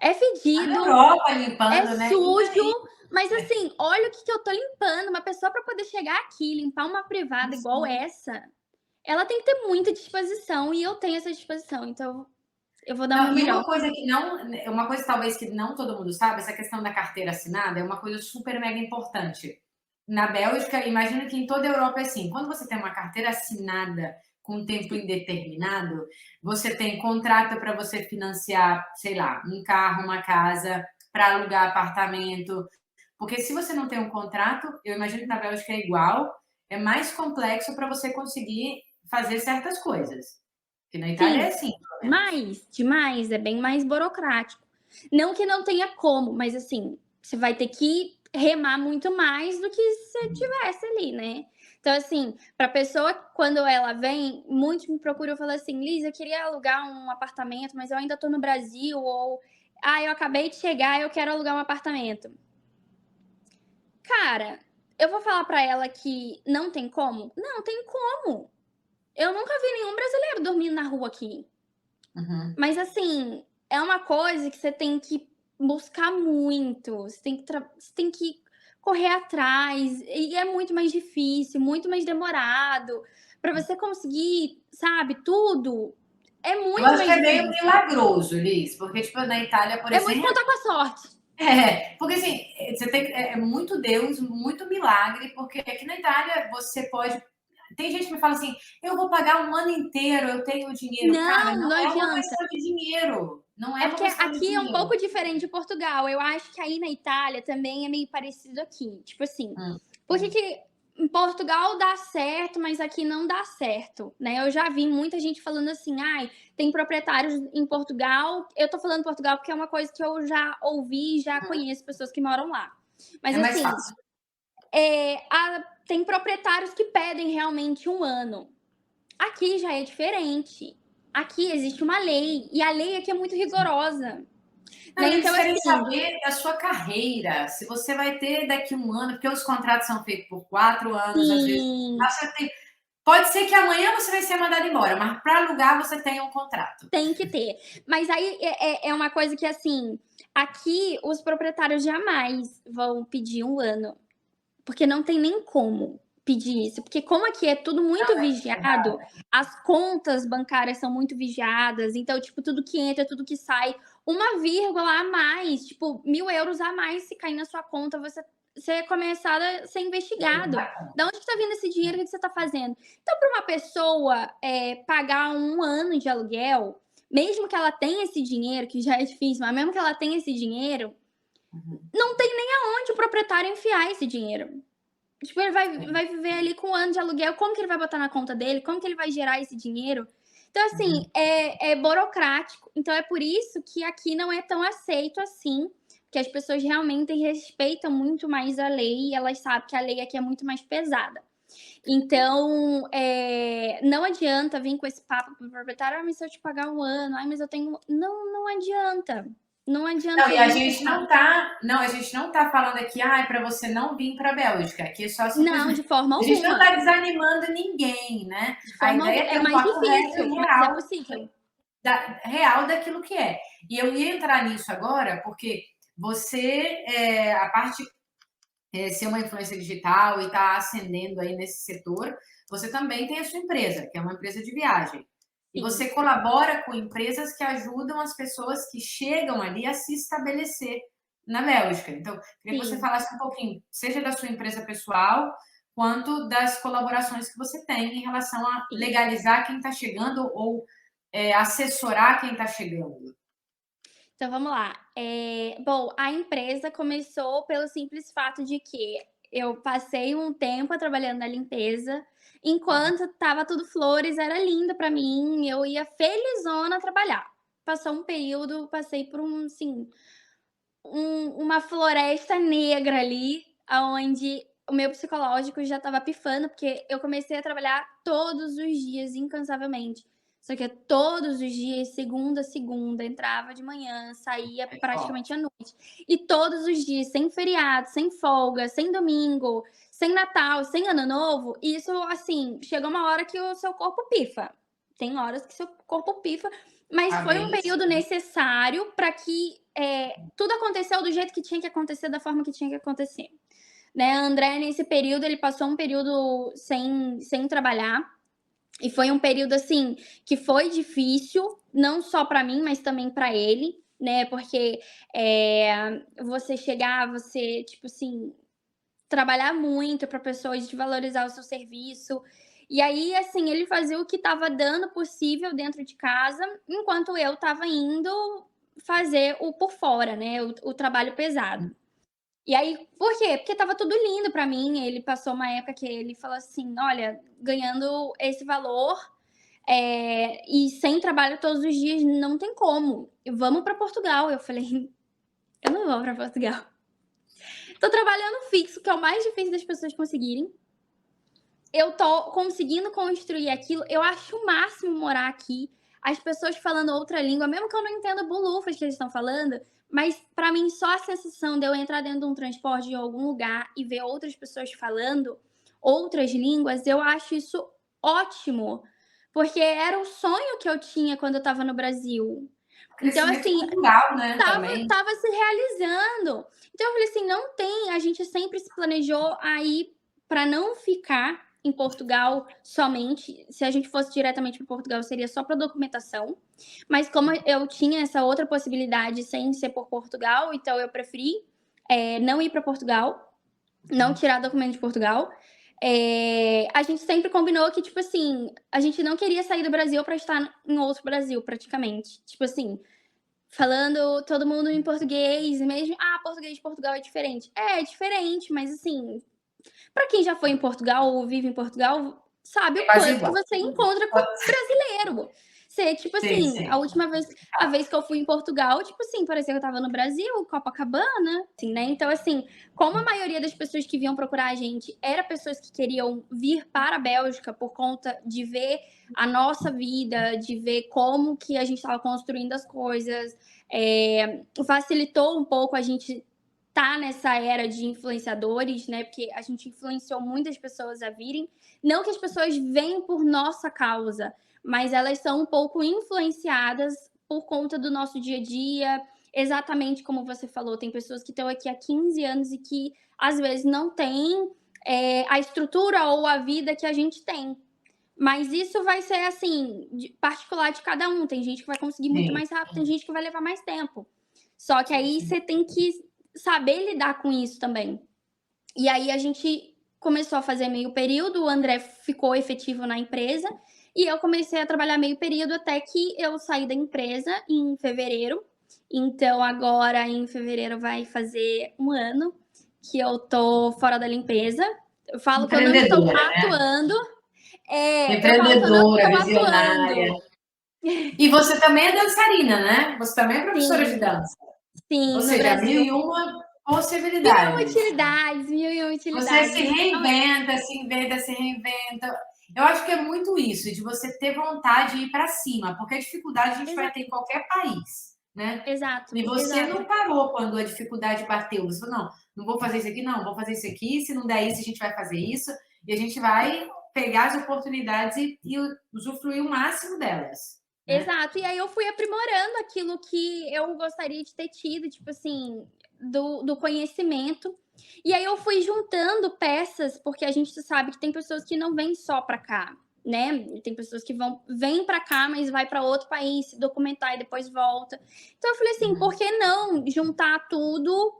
É A fedido, Europa é limpando, né? sujo, mas assim, olha o que eu tô limpando. Uma pessoa para poder chegar aqui, limpar uma privada igual Sim. essa, ela tem que ter muita disposição e eu tenho essa disposição. Então, eu vou dar o meu Não, e melhor. uma coisa que não, uma coisa talvez que não todo mundo sabe, essa questão da carteira assinada é uma coisa super mega importante. na Bélgica, imagino que em toda a Europa é assim. Quando você tem uma carteira assinada com tempo indeterminado, você tem contrato para você financiar, sei lá, um carro, uma casa, para alugar apartamento. Porque se você não tem um contrato, eu imagino que na Bélgica é igual, é mais complexo para você conseguir fazer certas coisas. Porque na Itália é Sim, assim, pelo menos. mais, demais, é bem mais burocrático. Não que não tenha como, mas assim, você vai ter que remar muito mais do que se tivesse ali, né? Então, assim, para pessoa, quando ela vem, muitos me procuram e falam assim: Liz, eu queria alugar um apartamento, mas eu ainda tô no Brasil, ou eu acabei de chegar, eu quero alugar um apartamento. Cara, eu vou falar para ela que não tem como? Não, tem como. Eu nunca vi nenhum brasileiro dormindo na rua aqui. Uhum. Mas assim, é uma coisa que você tem que buscar muito, você tem que correr atrás, e é muito mais difícil, muito mais demorado. Para você conseguir, sabe, tudo, é Eu muito acho que mais é meio difícil. milagroso, Liz, porque, tipo, na Itália, por É muito exemplo, contar com a sorte. porque assim, você tem, é muito Deus, muito milagre, porque aqui na Itália você pode. Tem gente que me fala assim, eu vou pagar um ano inteiro, eu tenho dinheiro. Cara, Não, não não é uma adianta. questão de dinheiro. Não é É uma porque questão de aqui é um dinheiro. pouco diferente de Portugal. Eu acho que aí na Itália também é meio parecido aqui. Tipo assim, Hum. por que que em Portugal dá certo, mas aqui não dá certo, né? Eu já vi muita gente falando assim, ai, tem proprietários em Portugal. Eu tô falando Portugal porque é uma coisa que eu já ouvi, já conheço pessoas que moram lá. Mas É mais assim, fácil. tem proprietários que pedem realmente um ano. Aqui já é diferente. Aqui existe uma lei, e a lei aqui é muito rigorosa. Não, Né? e eles Então, querem assim, saber da sua carreira, se você vai ter daqui um ano, porque os contratos são feitos por 4 anos, às vezes. sim, Pode ser que amanhã você vai ser mandado embora, mas para alugar você tem um contrato. tem que ter. Mas aí é uma coisa que, assim, aqui os proprietários jamais vão pedir um ano, porque não tem nem como pedir isso. Porque como aqui é tudo muito vigiado, as contas bancárias são muito vigiadas, então, tipo, tudo que entra, tudo que sai, uma vírgula a mais, tipo, 1.000 euros a mais, se cair na sua conta, você é começado a ser investigado. Da onde está vindo esse dinheiro? O que você está fazendo? Então, para uma pessoa pagar um ano de aluguel, mesmo que ela tenha esse dinheiro, que já é difícil, mas mesmo que ela tenha esse dinheiro, não tem nem aonde o proprietário enfiar esse dinheiro. Tipo, ele vai viver ali com um ano de aluguel, como que ele vai botar na conta dele? Como que ele vai gerar esse dinheiro? Então, assim, é burocrático. Então, é por isso que aqui não é tão aceito assim, que as pessoas realmente respeitam muito mais a lei e elas sabem que a lei aqui é muito mais pesada. Então, não adianta vir com esse papo pro proprietário, mas se eu te pagar um ano, mas eu tenho. Não, não adianta. Não Não, adianta e a vir com esse gente não papo. tá, não, a gente não tá falando aqui, para você não vir para a Bélgica, aqui é só Não, de simplesmente. forma A gente não alguma. está desanimando ninguém, né? De A forma ideia alguma. é É ter um mais papo reto difícil, e mas é real, possível. real daquilo que é. E eu ia entrar nisso agora, porque você, a parte ser uma influência digital e estar ascendendo aí nesse setor, você também tem a sua empresa, que é uma empresa de viagem. E Sim, você colabora com empresas que ajudam as pessoas que chegam ali a se estabelecer na Bélgica. Então, queria que você sim, falasse um pouquinho, seja da sua empresa pessoal, quanto das colaborações que você tem em relação a sim. legalizar quem está chegando ou assessorar quem está chegando. Então vamos lá. Bom, a empresa começou pelo simples fato de que eu passei um tempo trabalhando na limpeza, enquanto estava tudo flores, era lindo para mim, eu ia felizona trabalhar. Passou um período, passei por uma floresta negra ali, aonde o meu psicológico já estava pifando, porque eu comecei a trabalhar todos os dias, incansavelmente. Só que todos os dias, segunda a segunda, entrava de manhã, saía É forte. praticamente à noite. E todos os dias, sem feriado, sem folga, sem domingo, sem Natal, sem Ano Novo, isso, assim, chega uma hora que o seu corpo pifa. Tem horas que seu corpo pifa, mas foi um Cabeça. período necessário para que tudo aconteceu do jeito que tinha que acontecer, da forma que tinha que acontecer. Né? André, nesse período, ele passou um período sem trabalhar. E foi um período, assim, que foi difícil, não só para mim, mas também para ele, né? Porque você chegar, você, tipo assim, trabalhar muito para a pessoa, de valorizar o seu serviço. E aí, assim, ele fazia o que estava dando possível dentro de casa, enquanto eu estava indo fazer o por fora, né, o trabalho pesado. E aí, por quê? Porque estava tudo lindo para mim. Ele passou uma época que ele falou assim: "Olha, ganhando esse valor, e sem trabalho todos os dias, não tem como. Vamos para Portugal". Eu falei: "Eu não vou para Portugal. Tô trabalhando fixo, que é o mais difícil das pessoas conseguirem. Eu tô conseguindo construir aquilo. Eu acho o máximo morar aqui. As pessoas falando outra língua, mesmo que eu não entenda bolufas que eles estão falando, mas pra mim só a sensação de eu entrar dentro de um transporte em algum lugar e ver outras pessoas falando outras línguas, eu acho isso ótimo, porque era o sonho que eu tinha quando eu estava no Brasil. Então, Crescimento assim, cultural, né, tava, também. tava se realizando. Então eu falei assim, não tem, a gente sempre se planejou aí para não ficar em Portugal somente. Se a gente fosse diretamente para Portugal, seria só para documentação. Mas como eu tinha essa outra possibilidade sem ser por Portugal, então eu preferi não ir para Portugal, não tirar documento de Portugal. A gente sempre combinou que, tipo assim, a gente não queria sair do Brasil para estar em outro Brasil, praticamente. Tipo assim, falando todo mundo em português, mesmo. Ah, português de Portugal é diferente. É diferente, mas assim, para quem já foi em Portugal ou vive em Portugal, sabe É o quase quanto que igual. você encontra com brasileiro. Você, tipo Sim, assim, sim. a vez que eu fui em Portugal, tipo assim, parecia que eu tava no Brasil, Copacabana, assim, né? Então, assim, como a maioria das pessoas que vinham procurar a gente era pessoas que queriam vir para a Bélgica por conta de ver a nossa vida, de ver como que a gente estava construindo as coisas, facilitou um pouco a gente tá nessa era de influenciadores, né? Porque a gente influenciou muitas pessoas a virem. Não que as pessoas venham por nossa causa, mas elas são um pouco influenciadas por conta do nosso dia a dia. Exatamente como você falou, tem pessoas que estão aqui há 15 anos e que às vezes não têm a estrutura ou a vida que a gente tem. Mas isso vai ser assim, particular de cada um. Tem gente que vai conseguir muito Sim, mais rápido, tem gente que vai levar mais tempo. Só que sim, aí sim. você tem que saber lidar com isso também. E aí a gente começou a fazer meio período, o André ficou efetivo na empresa e eu comecei a trabalhar meio período até que eu saí da empresa em fevereiro. Então agora em fevereiro vai fazer um ano que eu tô fora da limpeza. Eu falo que eu não estou Empreendedora, né? atuando. Eu falo que eu não Empreendedora, estou visionária. atuando. E você também é dançarina, né? Você também é professora de Sim, dança. Ou sim, no seja, mil Brasil. e uma Mil e uma possibilidades. utilidades, mil e uma Você utilidades. se Então, reinventa, se inventa, se reinventa. Eu acho que é muito isso, de você ter vontade de ir para cima, porque a dificuldade a gente vai ter exato, em qualquer país, né? exato, E você exato. não parou quando a dificuldade bateu. Você falou, não, não vou fazer isso aqui, não, vou fazer isso aqui. Se não der isso, a gente vai fazer isso. E a gente vai pegar as oportunidades e usufruir o máximo delas, né? Exato. E aí eu fui aprimorando aquilo que eu gostaria de ter tido, tipo assim, do conhecimento. E aí eu fui juntando peças, porque a gente sabe que tem pessoas que não vêm só para cá, né? Tem pessoas que vêm para cá, mas vai para outro país, se documentar e depois volta. Então eu falei assim, por que não juntar tudo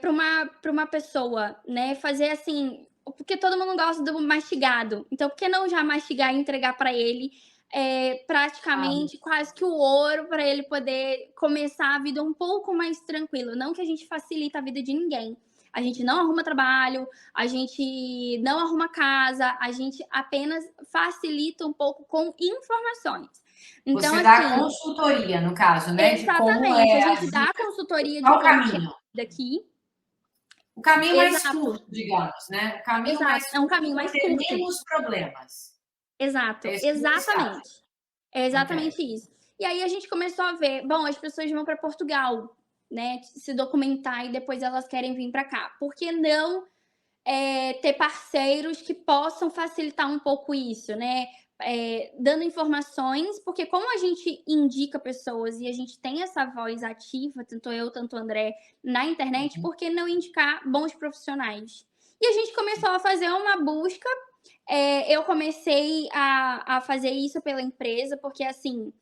para uma pessoa, né? Fazer assim, porque todo mundo gosta do mastigado. Então, por que não já mastigar e entregar para ele Ah, praticamente quase que o ouro para ele poder começar a vida um pouco mais tranquilo? Não que a gente facilita a vida de ninguém. A gente não arruma trabalho, a gente não arruma casa, a gente apenas facilita um pouco com informações. Então, você dá assim, consultoria, no caso, né? De como exatamente, a é gente as dá dicas, consultoria de qual o como que é caminho. a vida aqui. O caminho mais Exato, curto, digamos, né? O caminho exato. mais É um curto caminho para mais ter curto. menos problemas. Exato, É isso que vocês fazem. exatamente. É Ok. exatamente isso. E aí a gente começou a ver, bom, as pessoas vão para Portugal, né, se documentar e depois elas querem vir para cá. Por que não ter parceiros que possam facilitar um pouco isso, né? Dando informações, porque como a gente indica pessoas e a gente tem essa voz ativa, tanto eu, tanto o André, na internet, por que não indicar bons profissionais? E a gente começou a fazer uma busca. Eu comecei a fazer isso pela empresa, porque assim,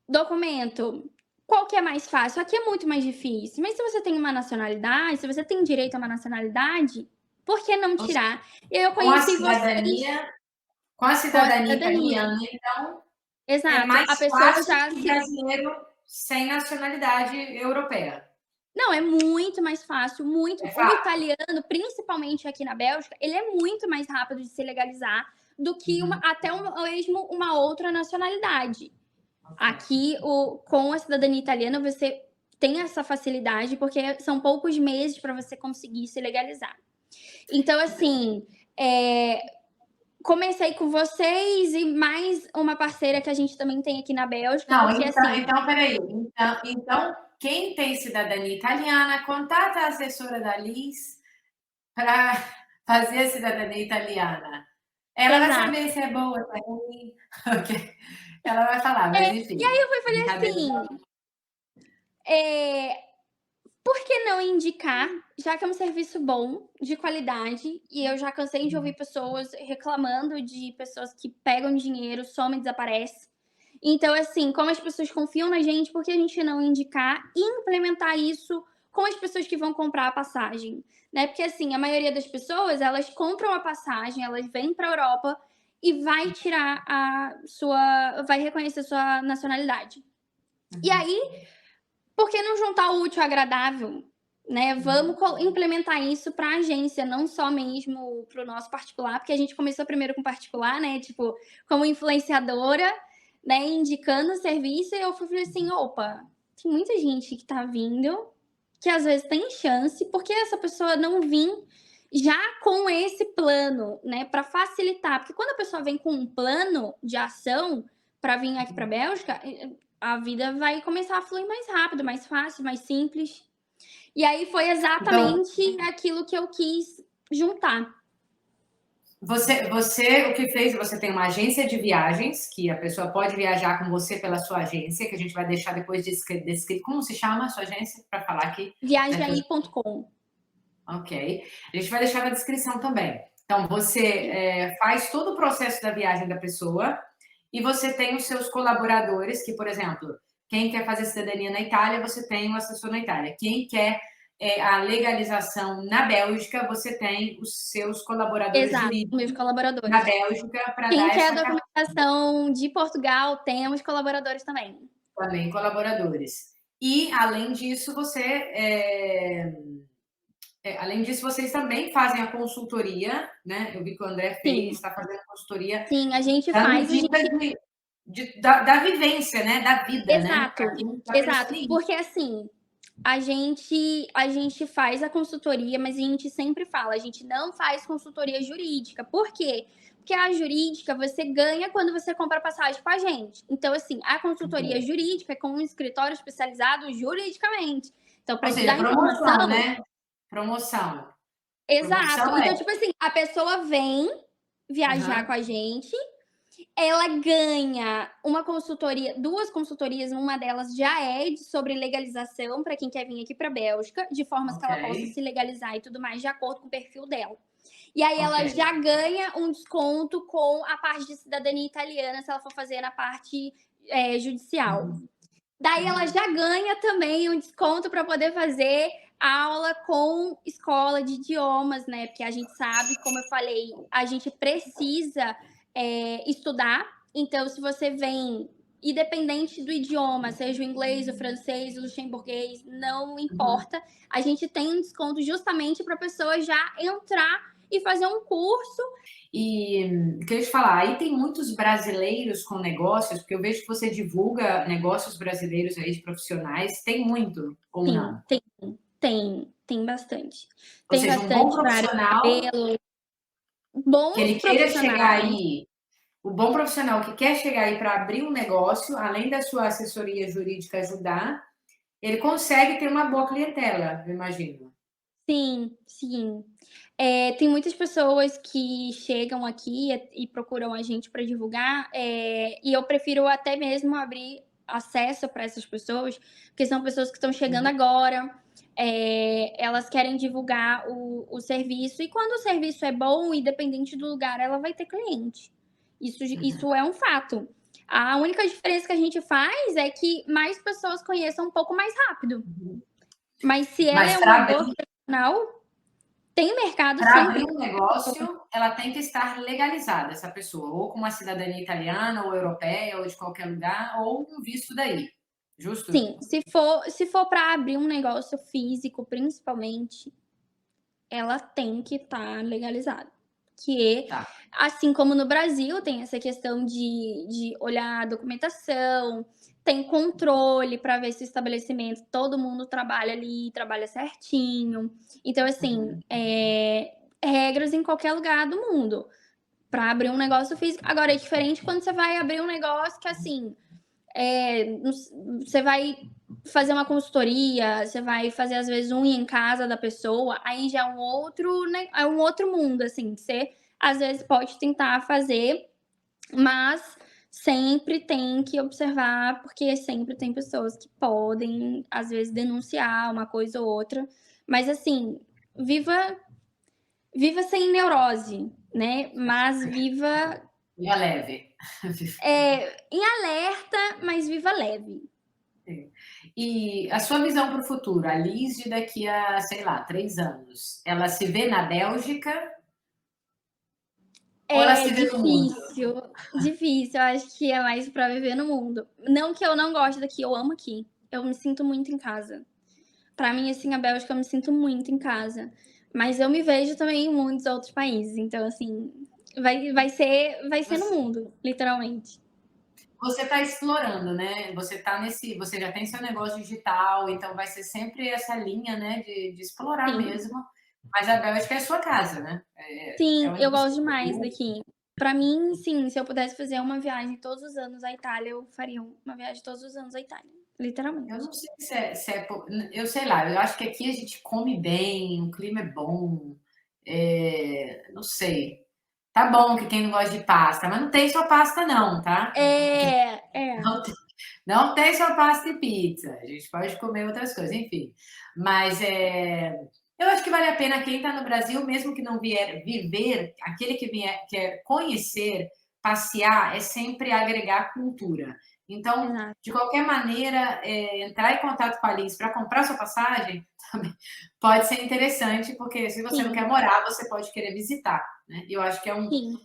documento. qual que é mais fácil? Aqui é muito mais difícil, mas se você tem uma nacionalidade, se você tem direito a uma nacionalidade, por que não Ou seja, tirar? E eu com a conheci vocês cidadania, com a com a cidadania cidadania. italiana, então é Exato. mais A pessoa fácil já que se brasileiro sem nacionalidade europeia. Não, é muito mais fácil, É muito. O fato. italiano, principalmente aqui na Bélgica, ele é muito mais rápido de se legalizar do que Uhum. mesmo uma outra nacionalidade. Ok. Aqui, com a cidadania italiana, você tem essa facilidade, porque são poucos meses para você conseguir se legalizar. Então, assim, é, comecei com vocês e mais uma parceira que a gente também tem aqui na Bélgica, Não, porque, assim, então peraí. Então, quem tem cidadania italiana, contata a assessora da Liz para fazer a cidadania italiana. Ela vai exato. saber se é boa, se é ruim. Ok. Ela vai falar, É, mas e enfim. aí eu falei Brincadeira. assim, é, por que não indicar, já que é um serviço bom, de qualidade, e eu já cansei de ouvir pessoas reclamando de pessoas que pegam dinheiro, somem e desaparecem. Então, assim, como as pessoas confiam na gente, por que a gente não indicar e implementar isso com as pessoas que vão comprar a passagem? Né? Porque, assim, a maioria das pessoas, elas compram a passagem, elas vêm para a Europa e vai tirar vai reconhecer a sua nacionalidade. E Uhum. aí, por que não juntar o útil ao agradável? Né? Vamos implementar isso para a agência, não só mesmo para o nosso particular, porque a gente começou primeiro com particular, né? Tipo, como influenciadora, né? Indicando o serviço, e eu falei assim: opa, tem muita gente que tá vindo, que às vezes tem chance, porque essa pessoa não vir já com esse plano, né? Para facilitar, porque quando a pessoa vem com um plano de ação para vir aqui para a Bélgica, a vida vai começar a fluir mais rápido, mais fácil, mais simples. E aí foi Então, exatamente aquilo que eu quis juntar. você o que fez, você tem uma agência de viagens, que a pessoa pode viajar com você pela sua agência, que a gente vai deixar depois descrito. Como se chama a sua agência? Para falar aqui. Né, Viajaí.com. ok. A gente vai deixar na descrição também. Então, você faz todo o processo da viagem da pessoa e você tem os seus colaboradores, que, por exemplo, quem quer fazer cidadania na Itália, você tem um assessor na Itália. Quem quer a legalização na Bélgica, você tem os seus colaboradores Exato, meus jurídicos na colaboradores. Bélgica para Quem dar quer essa a carta documentação de Portugal, temos colaboradores também. também, colaboradores. E, além disso, além disso, vocês também fazem a consultoria, né? Eu vi que o André fez, Sim, está fazendo consultoria, sim, a gente dando faz, a dicas gente. da vivência, né? Da vida, né? Exato, Para quem já exato. precisa ir. Porque assim, a gente faz a consultoria, mas a gente sempre fala, a gente não faz consultoria jurídica. Por quê? Porque a jurídica você ganha quando você compra passagem com a gente. Então, assim, a consultoria jurídica é com um escritório especializado juridicamente. Então, Ou para te seja, dar informação, promoção, né? Promoção. exato. Promoção Então, tipo assim, a pessoa vem viajar Aham, com a gente, ela ganha uma consultoria, duas consultorias, uma delas já é sobre legalização para quem quer vir aqui para a Bélgica, de formas que ok, ela possa se legalizar e tudo mais, de acordo com o perfil dela. E aí ok. ela já ganha um desconto com a parte de cidadania italiana, se ela for fazer na parte judicial. Uhum, Daí ela uhum, já ganha também um desconto para poder fazer aula com escola de idiomas, né? Porque a gente sabe, como eu falei, a gente precisa estudar. Então, se você vem, independente do idioma, seja o inglês, o francês, o luxemburguês, não uhum. importa, a gente tem um desconto justamente para a pessoa já entrar e fazer um curso. E queria te falar, aí tem muitos brasileiros com negócios, porque eu vejo que você divulga negócios brasileiros aí de profissionais, tem muito ou Sim, não? tem bastante. Ou Tem seja, um bom bastante para área de profissional cabelo, que bons ele queira chegar profissionais. aí, o bom profissional que quer chegar aí para abrir um negócio, além da sua assessoria jurídica ajudar, ele consegue ter uma boa clientela, eu imagino. Sim, sim. Tem muitas pessoas que chegam aqui e procuram a gente para divulgar, e eu prefiro até mesmo abrir acesso para essas pessoas, porque são pessoas que estão chegando agora, elas querem divulgar o serviço, e quando o serviço é bom, independente do lugar, ela vai ter cliente. Isso Uhum. é um fato. A única diferença que a gente faz é que mais pessoas conheçam um pouco mais rápido. Uhum. Mas se ela Mas é para uma boa abrir, profissional, tem mercado para sim. abrir um negócio, ela tem que estar legalizada, essa pessoa, ou com uma cidadania italiana, ou europeia, ou de qualquer lugar, ou um visto daí. Justo? Sim, se for para abrir um negócio físico, principalmente, ela tem que estar legalizada. Que é, Tá. assim como no Brasil tem essa questão de olhar a documentação, tem controle para ver se o estabelecimento, todo mundo trabalha ali, trabalha certinho. Então, assim, Uhum. regras em qualquer lugar do mundo para abrir um negócio físico. Agora, é diferente quando você vai abrir um negócio que, assim, você vai fazer uma consultoria, você vai fazer às vezes unha em casa da pessoa, aí já é um outro, né, é um outro mundo, assim, que você às vezes pode tentar fazer, mas sempre tem que observar, porque sempre tem pessoas que podem, às vezes, denunciar uma coisa ou outra. Mas assim, viva, viva sem neurose, né? Mas viva E a leve. em alerta, mas viva leve. E a sua visão para o futuro, a Liz de daqui a, sei lá, 3 anos, ela se vê na Bélgica ou ela É se vê no mundo? difícil, difícil. Eu acho que é mais pra viver no mundo. Não que eu não goste daqui, eu amo aqui. Eu me sinto muito em casa. Pra mim, assim, a Bélgica eu me sinto muito em casa. Mas eu me vejo também em muitos outros países. Então, assim, vai ser no Você mundo, literalmente. está explorando, né? Você tá nesse, você já tem seu negócio digital, então vai ser sempre essa linha, né, de explorar Sim. mesmo. Mas a Bélgica é a sua casa, né? É Sim, onde eu você gosto demais criou. daqui. Pra mim, sim, se eu pudesse fazer uma viagem todos os anos à Itália, eu faria uma viagem todos os anos à Itália. Eu Literalmente. não sei eu sei lá, eu acho que aqui a gente come bem, o clima é bom, não sei. Tá bom que quem não gosta de pasta, mas não tem só pasta não, tá? É. Não tem, não tem só pasta e pizza. A gente pode comer outras coisas, enfim. Mas eu acho que vale a pena quem está no Brasil, mesmo que não vier viver, aquele que vier quer conhecer, passear, é sempre agregar cultura. Então, Exato. de qualquer maneira, entrar em contato com a Alice para comprar sua passagem também pode ser interessante, porque se você não quer Sim, morar, você pode querer visitar, né? Eu acho que sim,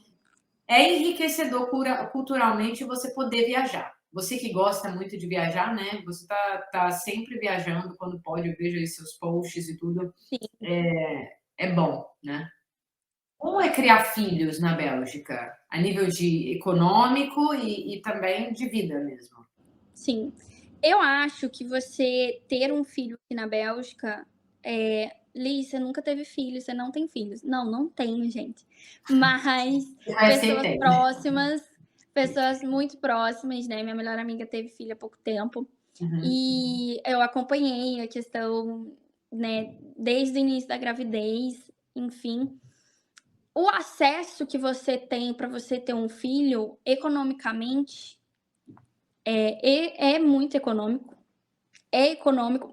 é enriquecedor culturalmente você poder viajar. Você que gosta muito de viajar, né? Você tá sempre viajando quando pode, eu vejo aí seus posts e tudo. sim, É bom, né? Como é criar filhos na Bélgica? A nível de econômico e também de vida mesmo. sim. Eu acho que você ter um filho aqui na Bélgica, Liz, você nunca teve filho, você não tem filhos. Não, não tenho, gente. Mas Eu pessoas aceitei. próximas, pessoas muito próximas, né? Minha melhor amiga teve filho há pouco tempo. Uhum. E eu acompanhei a questão, né, desde o início da gravidez, enfim. O acesso que você tem para você ter um filho, economicamente, é muito econômico. É econômico,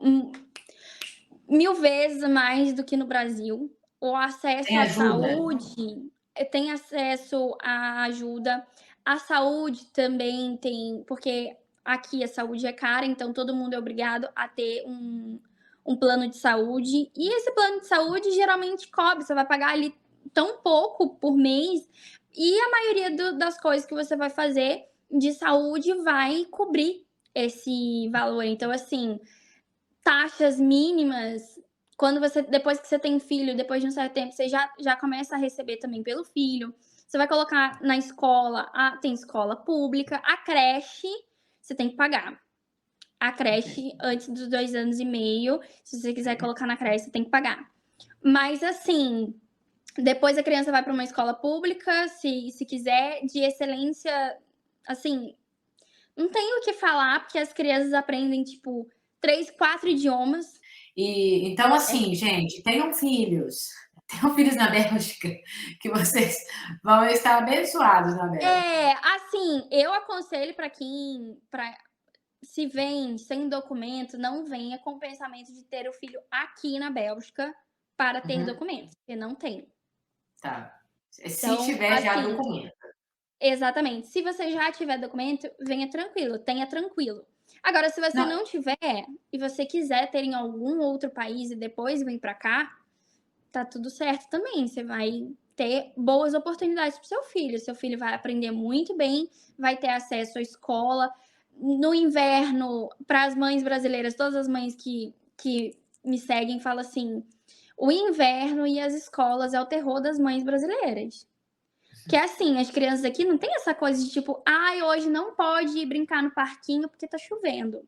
1000 vezes mais do que no Brasil. O acesso Tem à ajuda? saúde, tem acesso à ajuda. A saúde também tem, porque aqui a saúde é cara, então todo mundo é obrigado a ter um plano de saúde. E esse plano de saúde geralmente cobre, você vai pagar ali tão pouco por mês, e a maioria das coisas que você vai fazer de saúde vai cobrir esse valor. Então, assim, taxas mínimas, quando você, depois que você tem filho, depois de um certo tempo, você já começa a receber também pelo filho. Você vai colocar na escola, tem escola pública, a creche, você tem que pagar. A creche, antes dos 2 anos e meio, se você quiser colocar na creche, você tem que pagar. Mas, assim, depois a criança vai para uma escola pública, se quiser, de excelência, assim, não tem o que falar, porque as crianças aprendem, tipo, 3, 4 idiomas. E então, assim, gente, tenham filhos. Tenham filhos na Bélgica, que vocês vão estar abençoados na Bélgica. Assim, eu aconselho para quem, se vem sem documento, não venha com o pensamento de ter o filho aqui na Bélgica para ter Uhum. documentos, porque não tem. Tá. Se Então, tiver já assim, documento. Exatamente. Se você já tiver documento, venha tranquilo, tenha tranquilo. Agora, se você Não, não tiver e você quiser ter em algum outro país e depois vir para cá, tá tudo certo também. Você vai ter boas oportunidades para seu filho. Seu filho vai aprender muito bem, vai ter acesso à escola. No inverno, para as mães brasileiras, todas as mães que me seguem falam assim: o inverno e as escolas é o terror das mães brasileiras. Que é assim, as crianças aqui não tem essa coisa de tipo, ai, hoje não pode ir brincar no parquinho porque tá chovendo.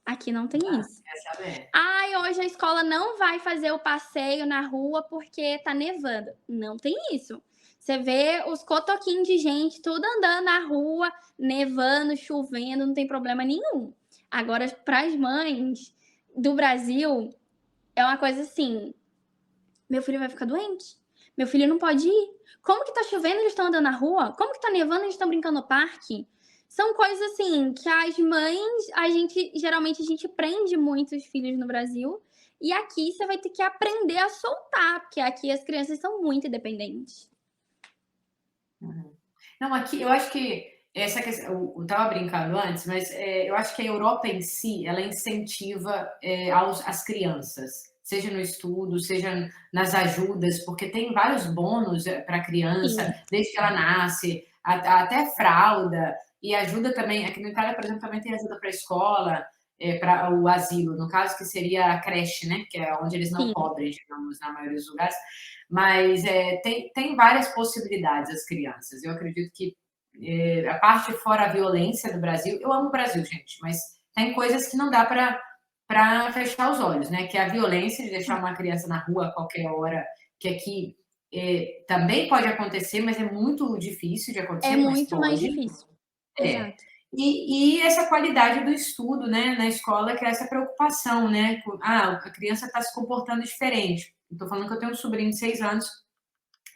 Aqui não tem isso. quer saber. Ai, hoje a escola não vai fazer o passeio na rua porque tá nevando. Não tem isso. Você vê os cotoquinhos de gente tudo andando na rua, nevando, chovendo, não tem problema nenhum. Agora, para as mães do Brasil, é uma coisa assim: meu filho vai ficar doente. Meu filho não pode ir. Como que tá chovendo, eles estão andando na rua? Como que tá nevando, eles estão brincando no parque? São coisas assim que as mães, geralmente a gente prende muito os filhos no Brasil. E aqui você vai ter que aprender a soltar, porque aqui as crianças são muito independentes. Uhum. Não, aqui eu acho que essa questão, eu estava brincando antes, mas eu acho que a Europa em si, ela incentiva as crianças, seja no estudo, seja nas ajudas, porque tem vários bônus para a criança, Sim, desde que ela nasce, até fralda, e ajuda também, aqui na Itália, por exemplo, também tem ajuda para a escola, para o asilo, no caso que seria a creche, né, que é onde eles não sim, cobrem, digamos, na maioria dos lugares, mas tem várias possibilidades as crianças. Eu acredito que a parte fora a violência do Brasil, eu amo o Brasil, gente, mas tem coisas que não dá para fechar os olhos, né? Que é a violência de deixar uma criança na rua a qualquer hora, que aqui também pode acontecer, mas é muito difícil de é acontecer, mas muito mais pode. difícil. É. Exato. E essa qualidade do estudo, né, na escola, que é essa preocupação, né? A criança está se comportando diferente. Estou falando que eu tenho um sobrinho de 6 anos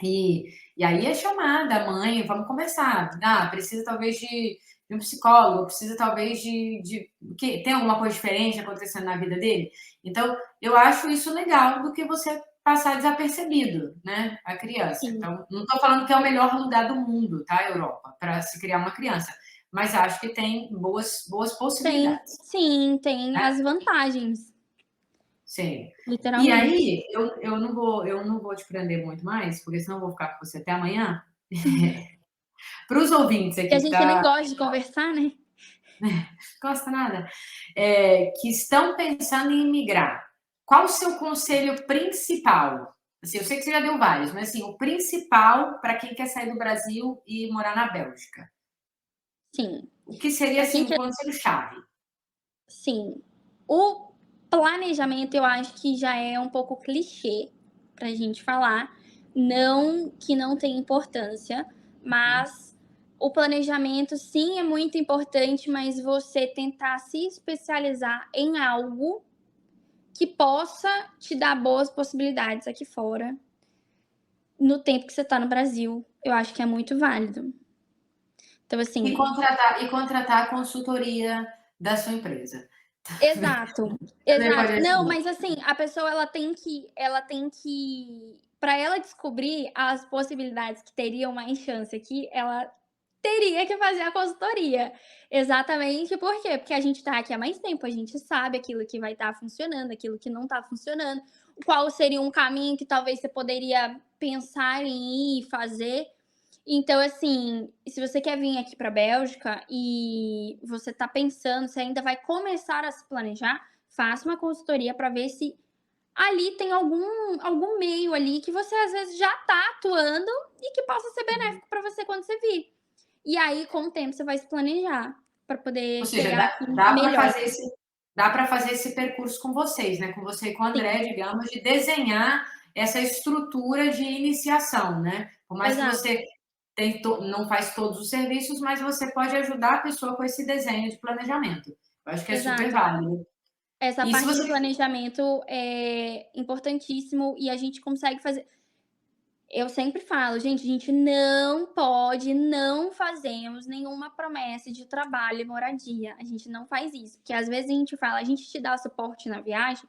e aí é chamada, mãe, vamos conversar. Ah, precisa talvez de um psicólogo, precisa talvez de que tem alguma coisa diferente acontecendo na vida dele. Então, eu acho isso legal do que você passar desapercebido, né, a criança. Sim. Então, não estou falando que é o melhor lugar do mundo, tá, Europa, para se criar uma criança, mas acho que tem boas Tem, possibilidades, sim, tem né? as vantagens, Sim. E literalmente. aí, eu não vou te prender muito mais, porque senão eu vou ficar com você até amanhã. Para os ouvintes Que aqui a que gente nem tá, gosta de conversar, né? gosta nada, que estão pensando em migrar, qual o seu conselho principal? Assim, eu sei que você já deu vários, mas assim, o principal para quem quer sair do Brasil e morar na Bélgica. Sim. O que seria Para assim quem um quer conselho-chave? Sim. O planejamento eu acho que já é um pouco clichê pra gente falar, não que não tem importância, Né? mas o planejamento sim é muito importante, mas você tentar se especializar em algo que possa te dar boas possibilidades aqui fora, no tempo que você tá no Brasil, eu acho que é muito válido. Então E assim, contratar a consultoria da sua empresa. exato, Também pode exato. Não, ajudar. mas assim, a pessoa ela tem que para ela descobrir as possibilidades que teriam mais chance aqui, ela teria que fazer a consultoria. Exatamente por quê? Porque a gente tá aqui há mais tempo, a gente sabe aquilo que vai estar funcionando, aquilo que não tá funcionando, qual seria um caminho que talvez você poderia pensar em ir fazer. Então, assim, se você quer vir aqui para a Bélgica e você está pensando, você ainda vai começar a se planejar, faça uma consultoria para ver se ali tem algum meio ali que você às vezes já está atuando e que possa ser benéfico para você quando você vir. E aí, com o tempo, você vai se planejar para Ou poder seja, chegar dá, aqui dá para melhor. fazer esse percurso com vocês, né? Com você e com o Sim, André, digamos, de desenhar essa estrutura de iniciação, né? Por mais que exato, você não faz todos os serviços, mas você pode ajudar a pessoa com esse desenho de planejamento. Eu acho que é super exato. válido. Essa E se parte você de planejamento é importantíssimo e a gente consegue fazer. Eu sempre falo: "Gente, a gente não pode, não fazemos nenhuma promessa de trabalho e moradia, a gente não faz isso", porque às vezes a gente fala: "A gente te dá suporte na viagem",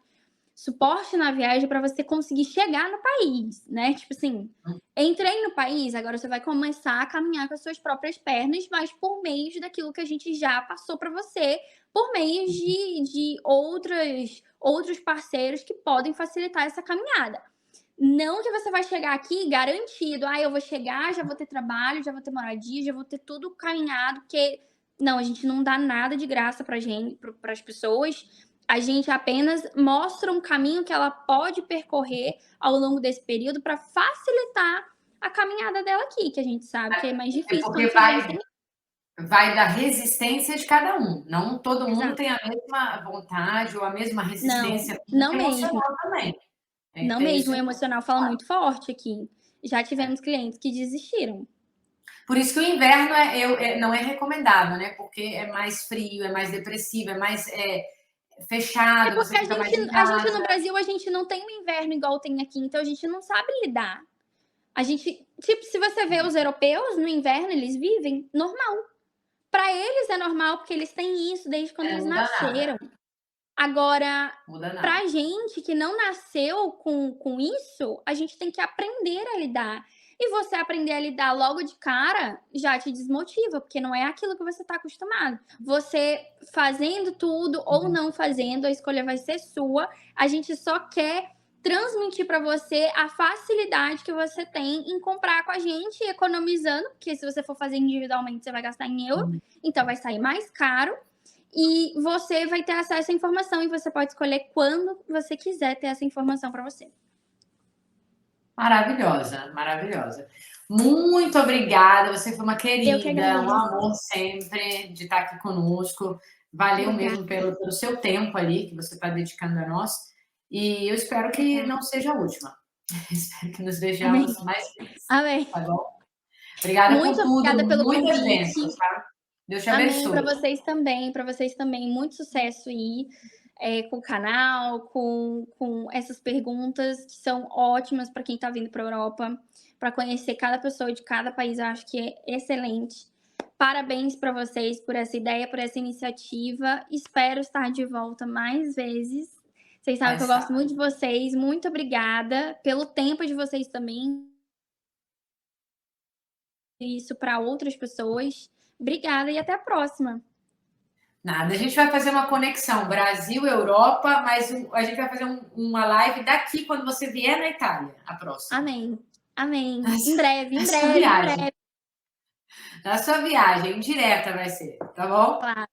suporte na viagem para você conseguir chegar no país, né? Tipo assim, entrei no país, agora você vai começar a caminhar com as suas próprias pernas, mas por meio daquilo que a gente já passou para você, por meio de outros parceiros que podem facilitar essa caminhada. Não que você vai chegar aqui garantido, eu vou chegar, já vou ter trabalho, já vou ter moradia, já vou ter tudo caminhado, porque não, a gente não dá nada de graça pra gente, para as pessoas. A gente apenas mostra um caminho que ela pode percorrer ao longo desse período para facilitar a caminhada dela aqui, que a gente sabe que é mais É difícil porque quando você vem sem. vai da resistência de cada um. Não todo mundo Exato. tem a mesma vontade ou a mesma Não, resistência não mesmo. emocional também. Não Isso mesmo. O é emocional fala muito forte aqui. Já tivemos clientes que desistiram. por isso que o inverno não é recomendado, né? Porque é mais frio, é mais depressivo, é mais É fechado, porque você fica mais em a gente no casa. Brasil, a gente não tem um inverno igual tem aqui, então a gente não sabe lidar. A gente, tipo, se você vê os europeus no inverno, eles vivem normal. Para eles é normal, porque eles têm isso desde quando Não eles muda nada, nasceram. Agora, muda nada. pra gente que não nasceu com isso, a gente tem que aprender a lidar. E você aprender a lidar logo de cara já te desmotiva, porque não é aquilo que você está acostumado. Você fazendo tudo ou não fazendo, a escolha vai ser sua. A gente só quer transmitir para você a facilidade que você tem em comprar com a gente, economizando, porque se você for fazer individualmente, você vai gastar em euro, então vai sair mais caro. E você vai ter acesso à informação e você pode escolher quando você quiser ter essa informação para você. Maravilhosa, maravilhosa. Muito obrigada, você foi uma Eu que querida, um agradeço. amor sempre de estar aqui conosco. Valeu Obrigada, mesmo pelo seu tempo ali que você está dedicando a nós. E eu espero que obrigada. não seja a última. Espero que nos Amém. vejamos mais vezes, Amém. tá bom? Obrigada por Muito tudo, obrigada pelo muitas convite. bênçãos, tá? Deus te Amém para abençoe. vocês também, para vocês também. Muito sucesso aí com o canal, com essas perguntas que são ótimas para quem está vindo para a Europa, para conhecer cada pessoa de cada país. Eu acho que é excelente. Parabéns para vocês por essa ideia, por essa iniciativa. Espero estar de volta mais vezes. Vocês sabem Vai que eu gosto estar. muito de vocês. Muito obrigada pelo tempo de vocês também. Isso para outras pessoas. Obrigada e até a próxima. Nada, a gente vai fazer uma conexão Brasil-Europa, mas a gente vai fazer uma live daqui quando você vier na Itália, a próxima. Amém. Amém. Na Em breve, na em sua breve, em viagem. breve. Na sua viagem, indireta vai ser, tá bom? Claro.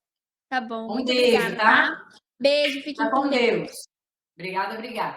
Tá bom. Um Muito beijo, obrigada, tá? tá? Beijo, Fica fiquem com com Deus. Deus. Obrigada, obrigada.